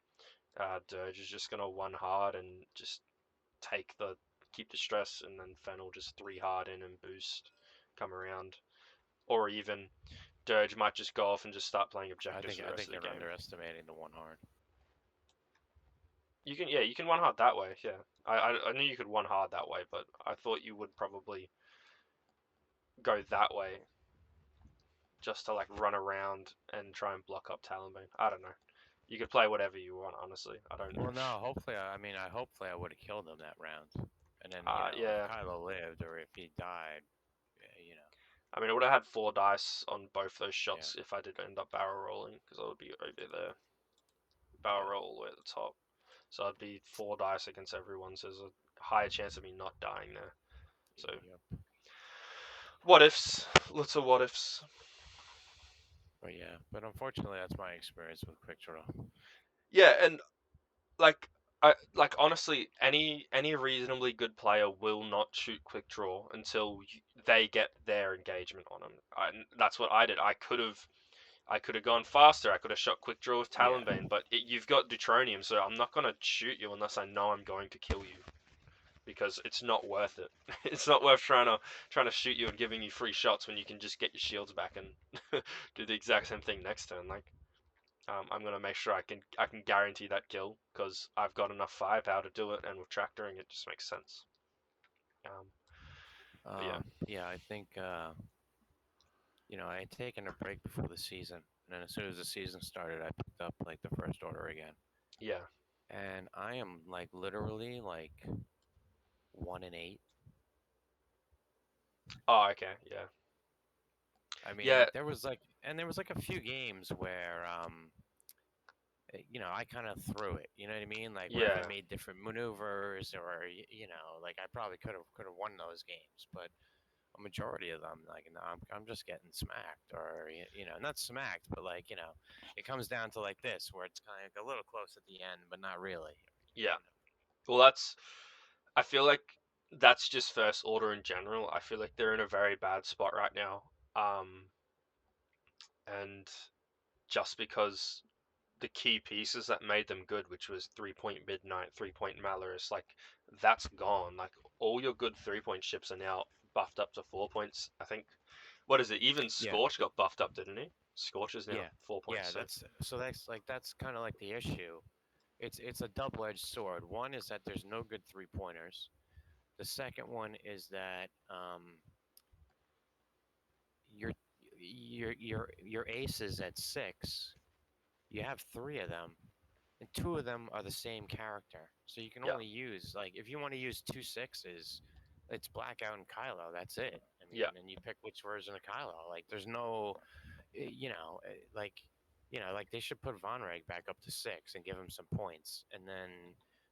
Dirge is just gonna 1 hard and just keep the stress, and then Fennel just 3 hard in and boost, come around, or even Dirge might just go off and just start playing objectives for the I rest think of the you're game. underestimating the 1 hard. You can 1 hard that way. Yeah, I knew you could 1 hard that way, but I thought you would probably go that way just to like run around and try and block up Talonbane. I don't know. You could play whatever you want, honestly. I don't. Well, no. Hopefully, hopefully I would have killed him that round, and then Yeah. if Kylo lived or if he died, I mean, I would have had 4 dice on both those shots if I did end up barrel rolling, because I would be over there. barrel Yeah. roll all the way at the top. So I'd be 4 dice against everyone, so there's a higher chance of me not dying there. So Yep. what ifs, lots of what ifs. But yeah, but unfortunately, that's my experience with quick draw. Yeah, and like honestly, any reasonably good player will not shoot quick draw until they get their engagement on them. That's what I did. I could have gone faster. I could have shot quick draw with Yeah. Talonbane, but you've got Deuteronium, so I'm not gonna shoot you unless I know I'm going to kill you because it's not worth it. It's not worth trying to shoot you and giving you free shots when you can just get your shields back and do the exact same thing next turn. Like I'm gonna make sure I can guarantee that kill because I've got enough firepower to do it, and with tractoring it just makes sense. Um, but yeah, Yeah, I think I had taken a break before the season, and then as soon as the season started, I picked up like the first order again, yeah. and I am like literally like 1-8. Oh, okay, yeah, I mean, yeah, like there was like a few games where I kind of threw it. You know what I mean? Like where if I yeah, made different maneuvers, or like I probably could have won those games, but a majority of them, like I'm just getting smacked, or not smacked, but like it comes down to like this, where it's kind of like a little close at the end, but not really. yeah. Well, I feel like that's just first order in general. I feel like they're in a very bad spot right now. And just because the key pieces that made them good, which was 3 point Midnight, 3 point Malorus, like that's gone. Like all your good 3 point ships are now buffed up to 4 points. I think. What is it? Even Yeah, Scorch got buffed up, didn't he? Scorch is now yeah, 4 points. yeah. So That's kind of like the issue. It's a double-edged sword. One is that there's no good three-pointers. The second one is that your your aces at six, you have three of them, and two of them are the same character. So you can yeah, only use, like, if you want to use two sixes, it's Blackout and Kylo. That's it. I yeah, mean, and you pick which version of Kylo. Like, there's no, like, like they should put Von Reg back up to six and give him some points, and then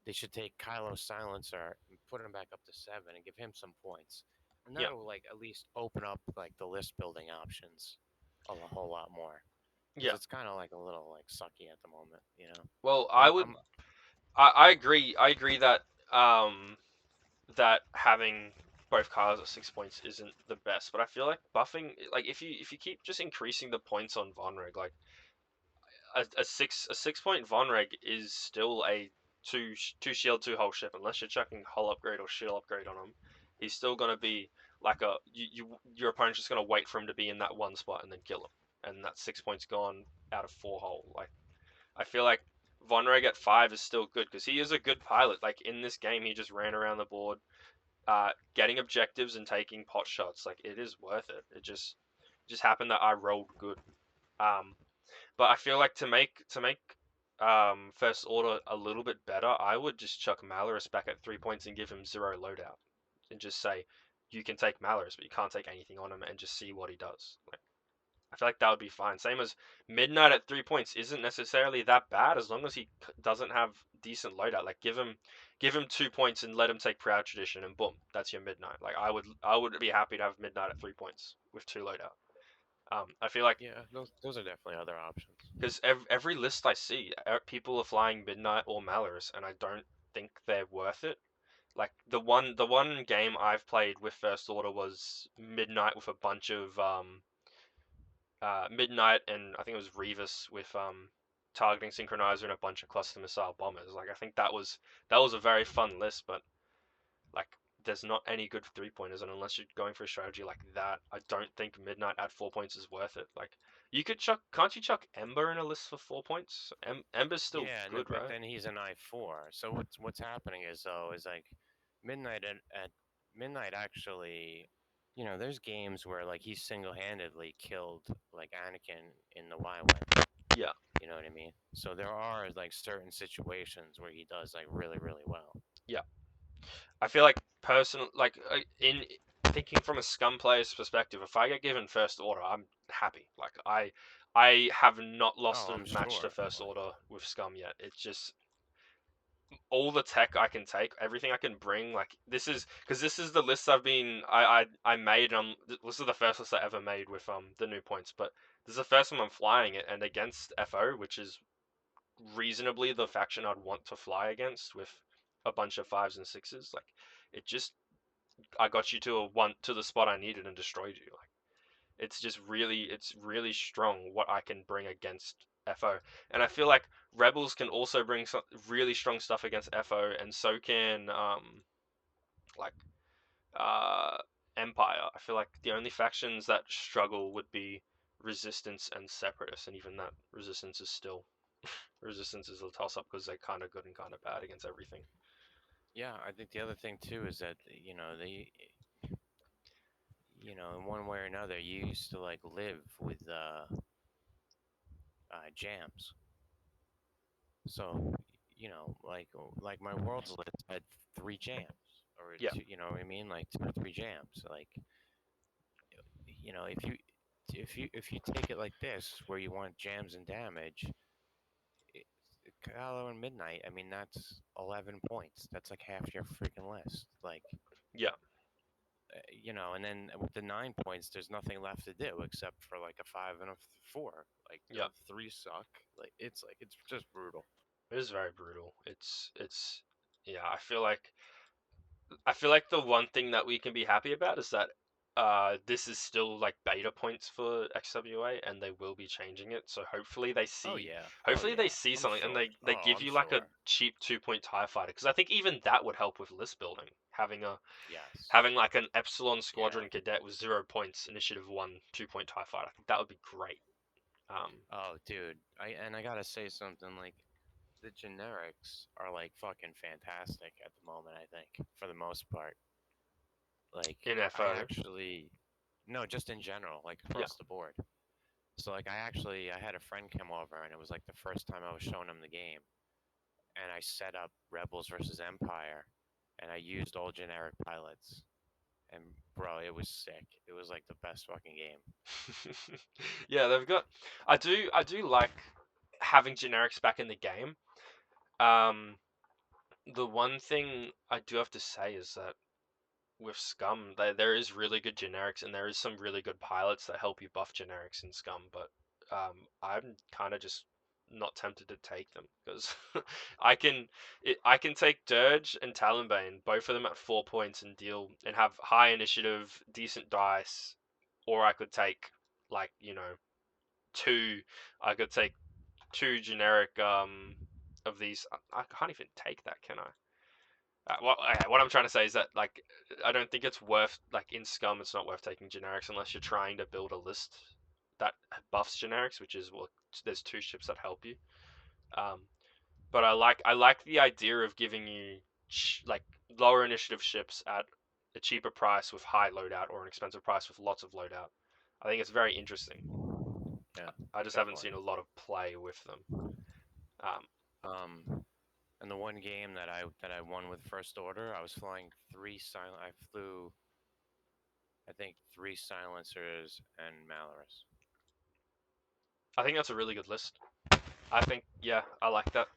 they should take Kylo's silencer and put him back up to seven and give him some points, and yeah, that'll like at least open up like the list building options a whole lot more, because yeah. it's kind of like a little like sucky at the moment. Well, I I'm would. I'm I agree. I agree that that having both cars at 6 points isn't the best, but I feel like buffing, like if you keep just increasing the points on Vonreg, like a 6 point Vonreg is still a two shield 2 hull ship unless you're chucking hull upgrade or shield upgrade on him. He's still gonna be like your opponent's just gonna wait for him to be in that one spot and then kill him, and that 6 points gone out of 4 hull. Like I feel like Vonreg at 5 is still good because he is a good pilot. Like in this game, he just ran around the board, getting objectives and taking pot shots. Like it is worth it. It just happened that I rolled good. Um, but I feel like to make first order a little bit better, I would just chuck Malorus back at 3 points and give him 0 loadout, and just say you can take Malorus, but you can't take anything on him, and just see what he does. Like I feel like that would be fine. Same as Midnight at 3 points isn't necessarily that bad as long as he doesn't have decent loadout. Like give him 2 points and let him take Proud Tradition, and boom, that's your Midnight. Like I would be happy to have Midnight at 3 points with two loadout. I feel like Yeah, those are definitely other options. because every list I see, people are flying Midnight or Malorus, and I don't think they're worth it. Like the one game I've played with First Order was Midnight with a bunch of Midnight, and I think it was Revis with targeting synchronizer and a bunch of cluster missile bombers. Like I think that was a very fun list, but like there's not any good 3 pointers, and unless you're going for a strategy like that, I don't think Midnight at 4 points is worth it. Like can't you chuck Ember in a list for 4 points? Ember's still Yeah, good, but right? then he's an I-4. So what's happening is, though, is like midnight at midnight actually. There's games where like he single-handedly killed like Anakin in the Y-wing. Yeah, You know what I mean? So there are like certain situations where he does like really really well. yeah. I feel like personal, like in thinking from a Scum player's perspective, if I get given first order, I'm happy. Like I have not lost Oh, a I'm match to sure. first Like, order with Scum yet. It's just all the tech I can take, everything I can bring. Like this is the list I made. This is the first list I ever made with the new points, but this is the first time I'm flying it, and against FO, which is reasonably the faction I'd want to fly against with a bunch of fives and sixes. Like it just I got you to a one to the spot I needed and destroyed you. Like it's really strong what I can bring against FO. And I feel like Rebels can also bring some really strong stuff against FO, and so can like uh Empire. I feel like the only factions that struggle would be Resistance and Separatists, and even that Resistance is a toss up because they're kind of good and kind of bad against everything. yeah, I think the other thing too is that in one way or another, you used to like live with jams. So, like my world's list had three jams, or Yeah, two, you know what I mean, like two or three jams. Like, if you take it like this, where you want jams and damage, it, Kylo and Midnight. I mean, that's 11 points. That's like half your freaking list. Like, yeah, and then with the 9 points, there's nothing left to do except for like a five and a four. Like yeah. the three suck. It's just brutal. It is very brutal. Yeah. I feel like the one thing that we can be happy about is that this is still like beta points for XWA, and they will be changing it. So Oh yeah. Oh hopefully they yeah. see I'm something, and sure. they Oh, give I'm you like a sure. cheap 2 point TIE fighter, because I think even that would help with list building. Yes. Having like an Epsilon Yeah. Squadron cadet with 0 points, initiative one, 2 point TIE fighter. I think that would be great. Oh, dude. I gotta say something. Like the generics are like fucking fantastic at the moment. I think for the most part. Like In I FO, actually, no, just in general, like yeah. across the board. So like I had a friend come over, and it was like the first time I was showing him the game, and I set up Rebels versus Empire, and I used all generic pilots, and bro, it was sick. It was like the best fucking game. Yeah, they've got. I do like having generics back in the game. Um, the one thing I do have to say is that with Scum, there is really good generics, and there is some really good pilots that help you buff generics in Scum. But I'm kind of just not tempted to take them because I can take Dirge and Talonbane, both of them at 4 points, and deal and have high initiative, decent dice, or I could take like two. I could take two generic of these. I can't even take that, can I? What I'm trying to say is that like I don't think it's worth like in Scum. It's not worth taking generics unless you're trying to build a list that buffs generics, which is well, there's two ships that help you. Um, but I like the idea of giving you like lower initiative ships at a cheaper price with high loadout, or an expensive price with lots of loadout. I think it's very interesting. Yeah, I just haven't definitely. seen a lot of play with them. Um, And the one game that I won with First Order, I was flying three silent. I flew, I think, three silencers and Malorus. I think that's a really good list. I think yeah, I like that.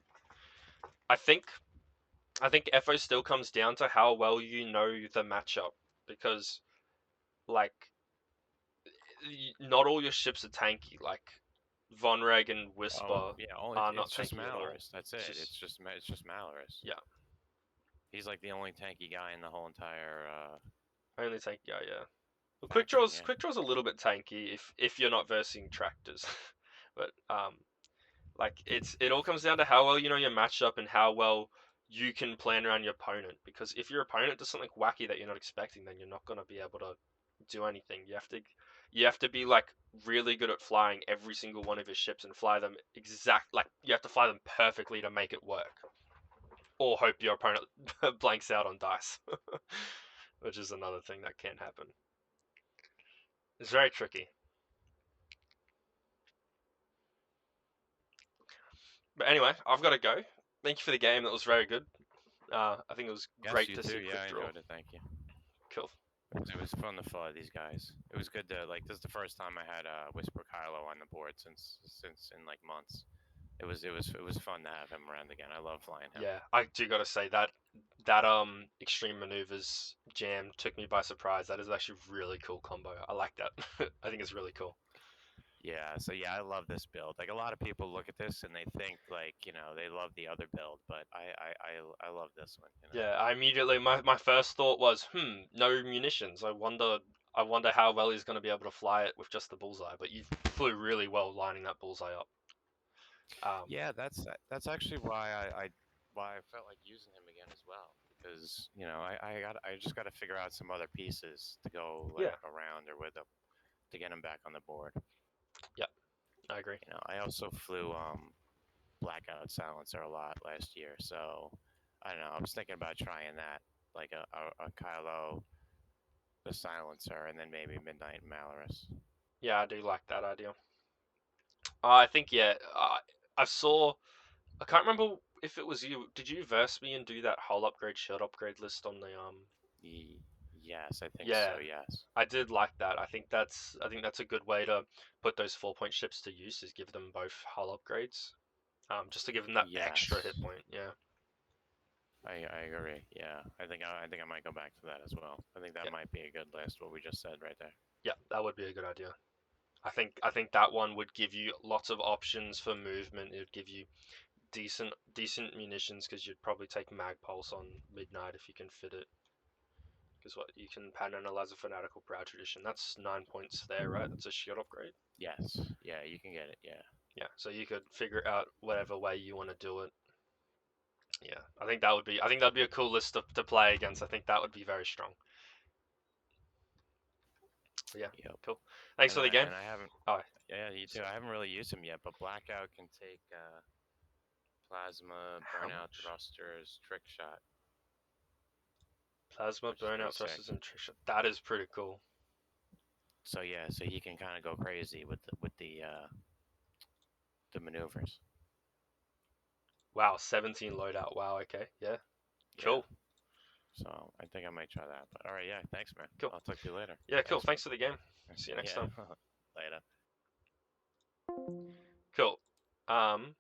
I think I think FO still comes down to how well you know the matchup, because like not all your ships are tanky. Like Vonreg and Oh Whisper yeah, are not it's just tanky at all. Malorus. That's It's it. just It's just Malorus. yeah, He's like the only tanky guy in the whole entire only tanky guy. Yeah, well, faction. Yeah. Quick draw's a little bit tanky if you're not versing tractors, but like it all comes down to how well you know your matchup and how well you can plan around your opponent. Because if your opponent does something wacky that you're not expecting, then you're not gonna be able to do anything. You have to be like really good at flying every single one of your ships and fly them you have to fly them perfectly to make it work. Or hope your opponent blanks out on dice, which is another thing that can happen. It's very tricky. But anyway, I've got to go. Thank you for the game. That was very good. I think it was Yes, great you to too. see Yeah, quick I draw. enjoyed it. Thank you. Cool. It was fun to follow these guys. It was good to like. This is the first time I had Whisper Kylo on the board since in like months. It was fun to have him around again. I love flying him. Yeah, I do gotta say that extreme maneuvers jam took me by surprise. That is actually really cool combo. I like that. I think it's really cool. Yeah, so yeah, I love this build. Like a lot of people look at this and they think like they love the other build, but I love this one. Yeah, I immediately my first thought was, no munitions. I wonder how well he's gonna be able to fly it with just the bullseye. But you flew really well lining that bullseye up. Um, Yeah, that's actually why I felt like using him again as well because I just got to figure out some other pieces to go like yeah, around or with him to get him back on the board. yeah, I agree. I also flew Blackout Silencer a lot last year, so I don't know. I was thinking about trying that, like a Kylo, the Silencer, and then maybe Midnight Malorus. Yeah, I do like that idea. I think yeah. I saw. I can't remember if it was you. Did you verse me and do that whole upgrade, shield upgrade list on the Yes, I think Yeah, so. Yes. I did like that. I think that's a good way to put those 4 point ships to use. Is give them both hull upgrades. Just to give them that extra hit Yes. point. Yeah, I agree. Yeah, I think I might go back to that as well. I think that yeah, might be a good list. What we just said right there. yeah. That would be a good idea. I think that one would give you lots of options for movement. It would give you decent munitions because you'd probably take mag pulse on midnight if you can fit it. Because what you can pan analyze a fanatical proud tradition. That's 9 points there, right? That's a shield upgrade. Yes. Yeah, you can get it. Yeah. Yeah, so you could figure out whatever way you want to do it. Yeah, I think that would be. I think that'd be a cool list to play against. I think that would be very strong. But yeah, Yep. cool. Thanks And for the I game. and I haven't. Oh, Yeah, you too. sorry. I haven't really used them yet, but Blackout can take plasma, How burnout much? thrusters, trick shot, Plasma which is pretty burnout sick. thrusters and trick. That is pretty cool. So yeah, so he can kind of go crazy with the maneuvers. Wow, 17 loadout. Wow. Okay. Yeah. Yeah. Cool. So I think I might try that. But all right, yeah. Thanks, man. Cool. I'll talk to you later. Yeah. Cool. Thanks, man. Thanks for the game. See you next Yeah. time. Later. Cool. Um.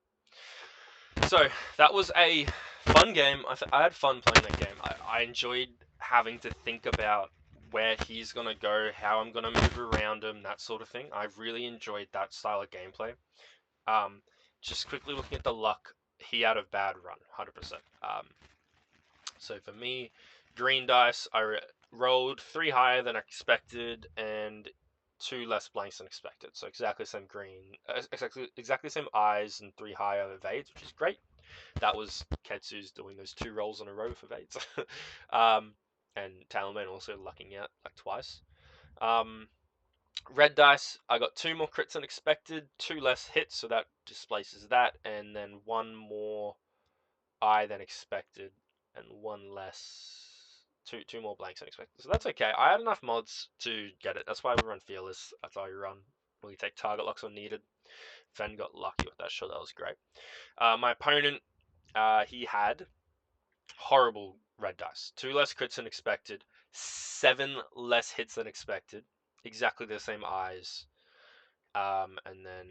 So that was a fun game. I had fun playing that game. I enjoyed having to think about where he's gonna go, how I'm gonna move around him, that sort of thing. I really enjoyed that style of gameplay. Um, just quickly looking at the luck, he had a bad run, 100%. So for me, green dice, I rolled 3 higher than expected and 2 less blanks than expected. So exactly the same green, exactly the same eyes and 3 higher evades, which is great. That was Ketsu's doing those 2 rolls in a row for evades. um, and Talonman also lucking out like twice. Um, red dice, I got 2 more crits than expected, 2 less hits, so that displaces that, and then 1 more eye than expected, and 1 less. Two more blanks than expected. So that's okay. I had enough mods to get it. That's why we run Fearless. That's why we run. We take target locks when needed. Fen got lucky with that shot. That was great. My opponent, he had horrible red dice. 2 less crits than expected. 7 less hits than expected. Exactly the same eyes. And then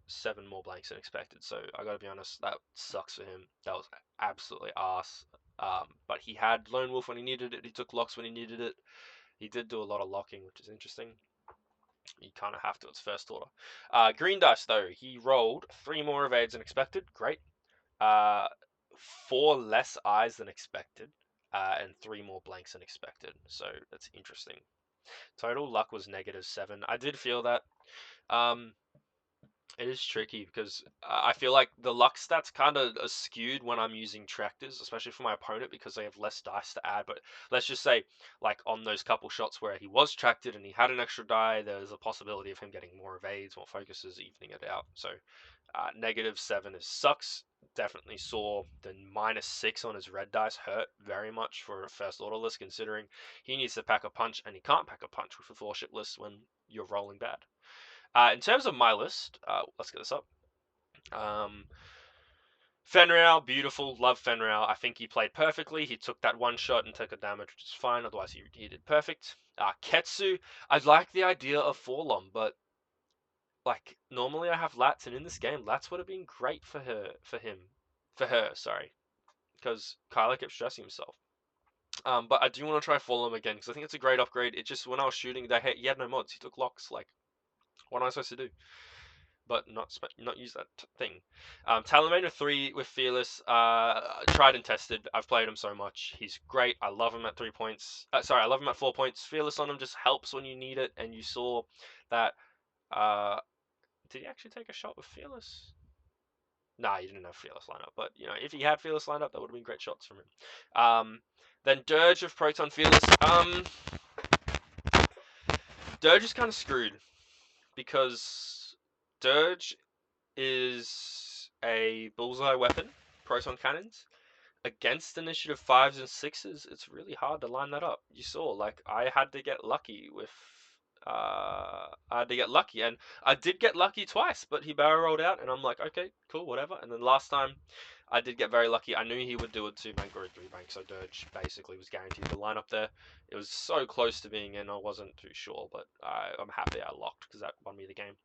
7 more blanks than expected. So I gotta be honest, that sucks for him. That was absolutely arse. But he had Lone Wolf when he needed it. He took locks when he needed it. He did do a lot of locking, which is interesting. You kind of have to. It's first order. Green dice though, he rolled 3 more evades than expected. Great. Uh, 4 less eyes than expected. And 3 more blanks than expected. So that's interesting. Total luck was -7. I did feel that. Um, It is tricky because I feel like the luck stats kind of are skewed when I'm using tractors, especially for my opponent because they have less dice to add. But let's just say, like on those couple shots where he was tracted and he had an extra die, there's a possibility of him getting more evades, more focuses, evening it out. So -7 is sucks. Definitely saw the -6 on his red dice hurt very much for a first order list, considering he needs to pack a punch and he can't pack a punch with a 4 ship list when you're rolling bad. In terms of my list, let's get this up. Um, Fenrir, beautiful, love Fenrir. I think he played perfectly. He took that one shot and took a damage, which is fine. Otherwise, he did perfect. Ketsu, I like the idea of Forlom, but like normally I have Lats, and in this game, Lats would have been great for her. Sorry, because Kyler kept stressing himself. But I do want to try Forlom again because I think it's a great upgrade. It just when I was shooting, he had no mods. He took locks. Like, what am I supposed to do? But not use that thing. Talamena 3 with Fearless, tried and tested. I've played him so much. He's great. I love him at 3 points. Sorry, I love him at 4 points. Fearless on him just helps when you need it. And you saw that. Did he actually take a shot with Fearless? Nah, he didn't have Fearless lineup. But if he had Fearless lineup, that would have been great shots from him. Then Dirge of Proton Fearless. Dirge is kind of screwed because Dirge is a bullseye weapon, proton cannons. Against initiative 5s and 6s, it's really hard to line that up. You saw, like, I had to get lucky with. I had to get lucky, and I did get lucky twice, but he barrel rolled out, and I'm like, okay, cool, whatever. And then last time, I did get very lucky. I knew he would do a 2 bank or a 3 bank, so Dirge basically was guaranteed to line up there. It was so close to being in, I wasn't too sure, but I'm happy I locked because that won me the game.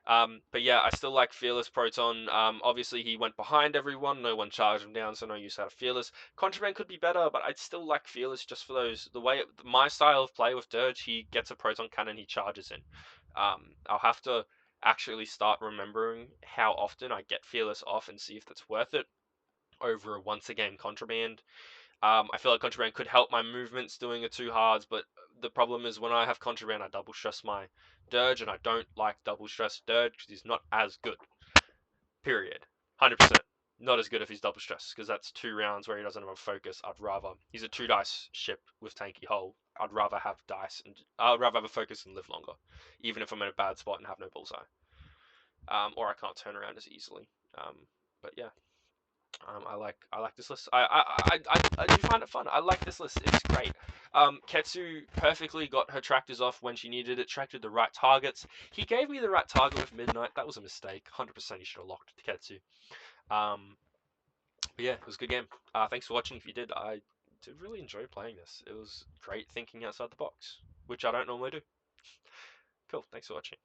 But yeah, I still like Fearless Proton. Obviously he went behind everyone. No one charged him down, so no use out of Fearless. Contraband could be better, but I'd still like Fearless just for the way my style of play with Dirge. He gets a Proton Cannon, he charges in. I'll have to actually start remembering how often I get Fearless off and see if that's worth it over a once a game Contraband. I feel like Contraband could help my movements doing a 2 hards, but the problem is when I have Contraband, I double stress my Dirge, and I don't like double stress Dirge because he's not as good. Period. 100%. Not as good if he's double stressed because that's 2 rounds where he doesn't have a focus. He's a 2 dice ship with tanky hull. I'd rather have dice and I'd rather have a focus and live longer, even if I'm in a bad spot and have no bullseye. Or I can't turn around as easily. But yeah, I like this list. I do find it fun. I like this list. It's great. Ketsu perfectly got her tractors off when she needed it. Tracted the right targets. He gave me the right target with Midnight. That was a mistake. 100% he should have locked Ketsu. But yeah, it was a good game. Thanks for watching. If you did, I did really enjoy playing this. It was great thinking outside the box, which I don't normally do. Cool. Thanks for watching.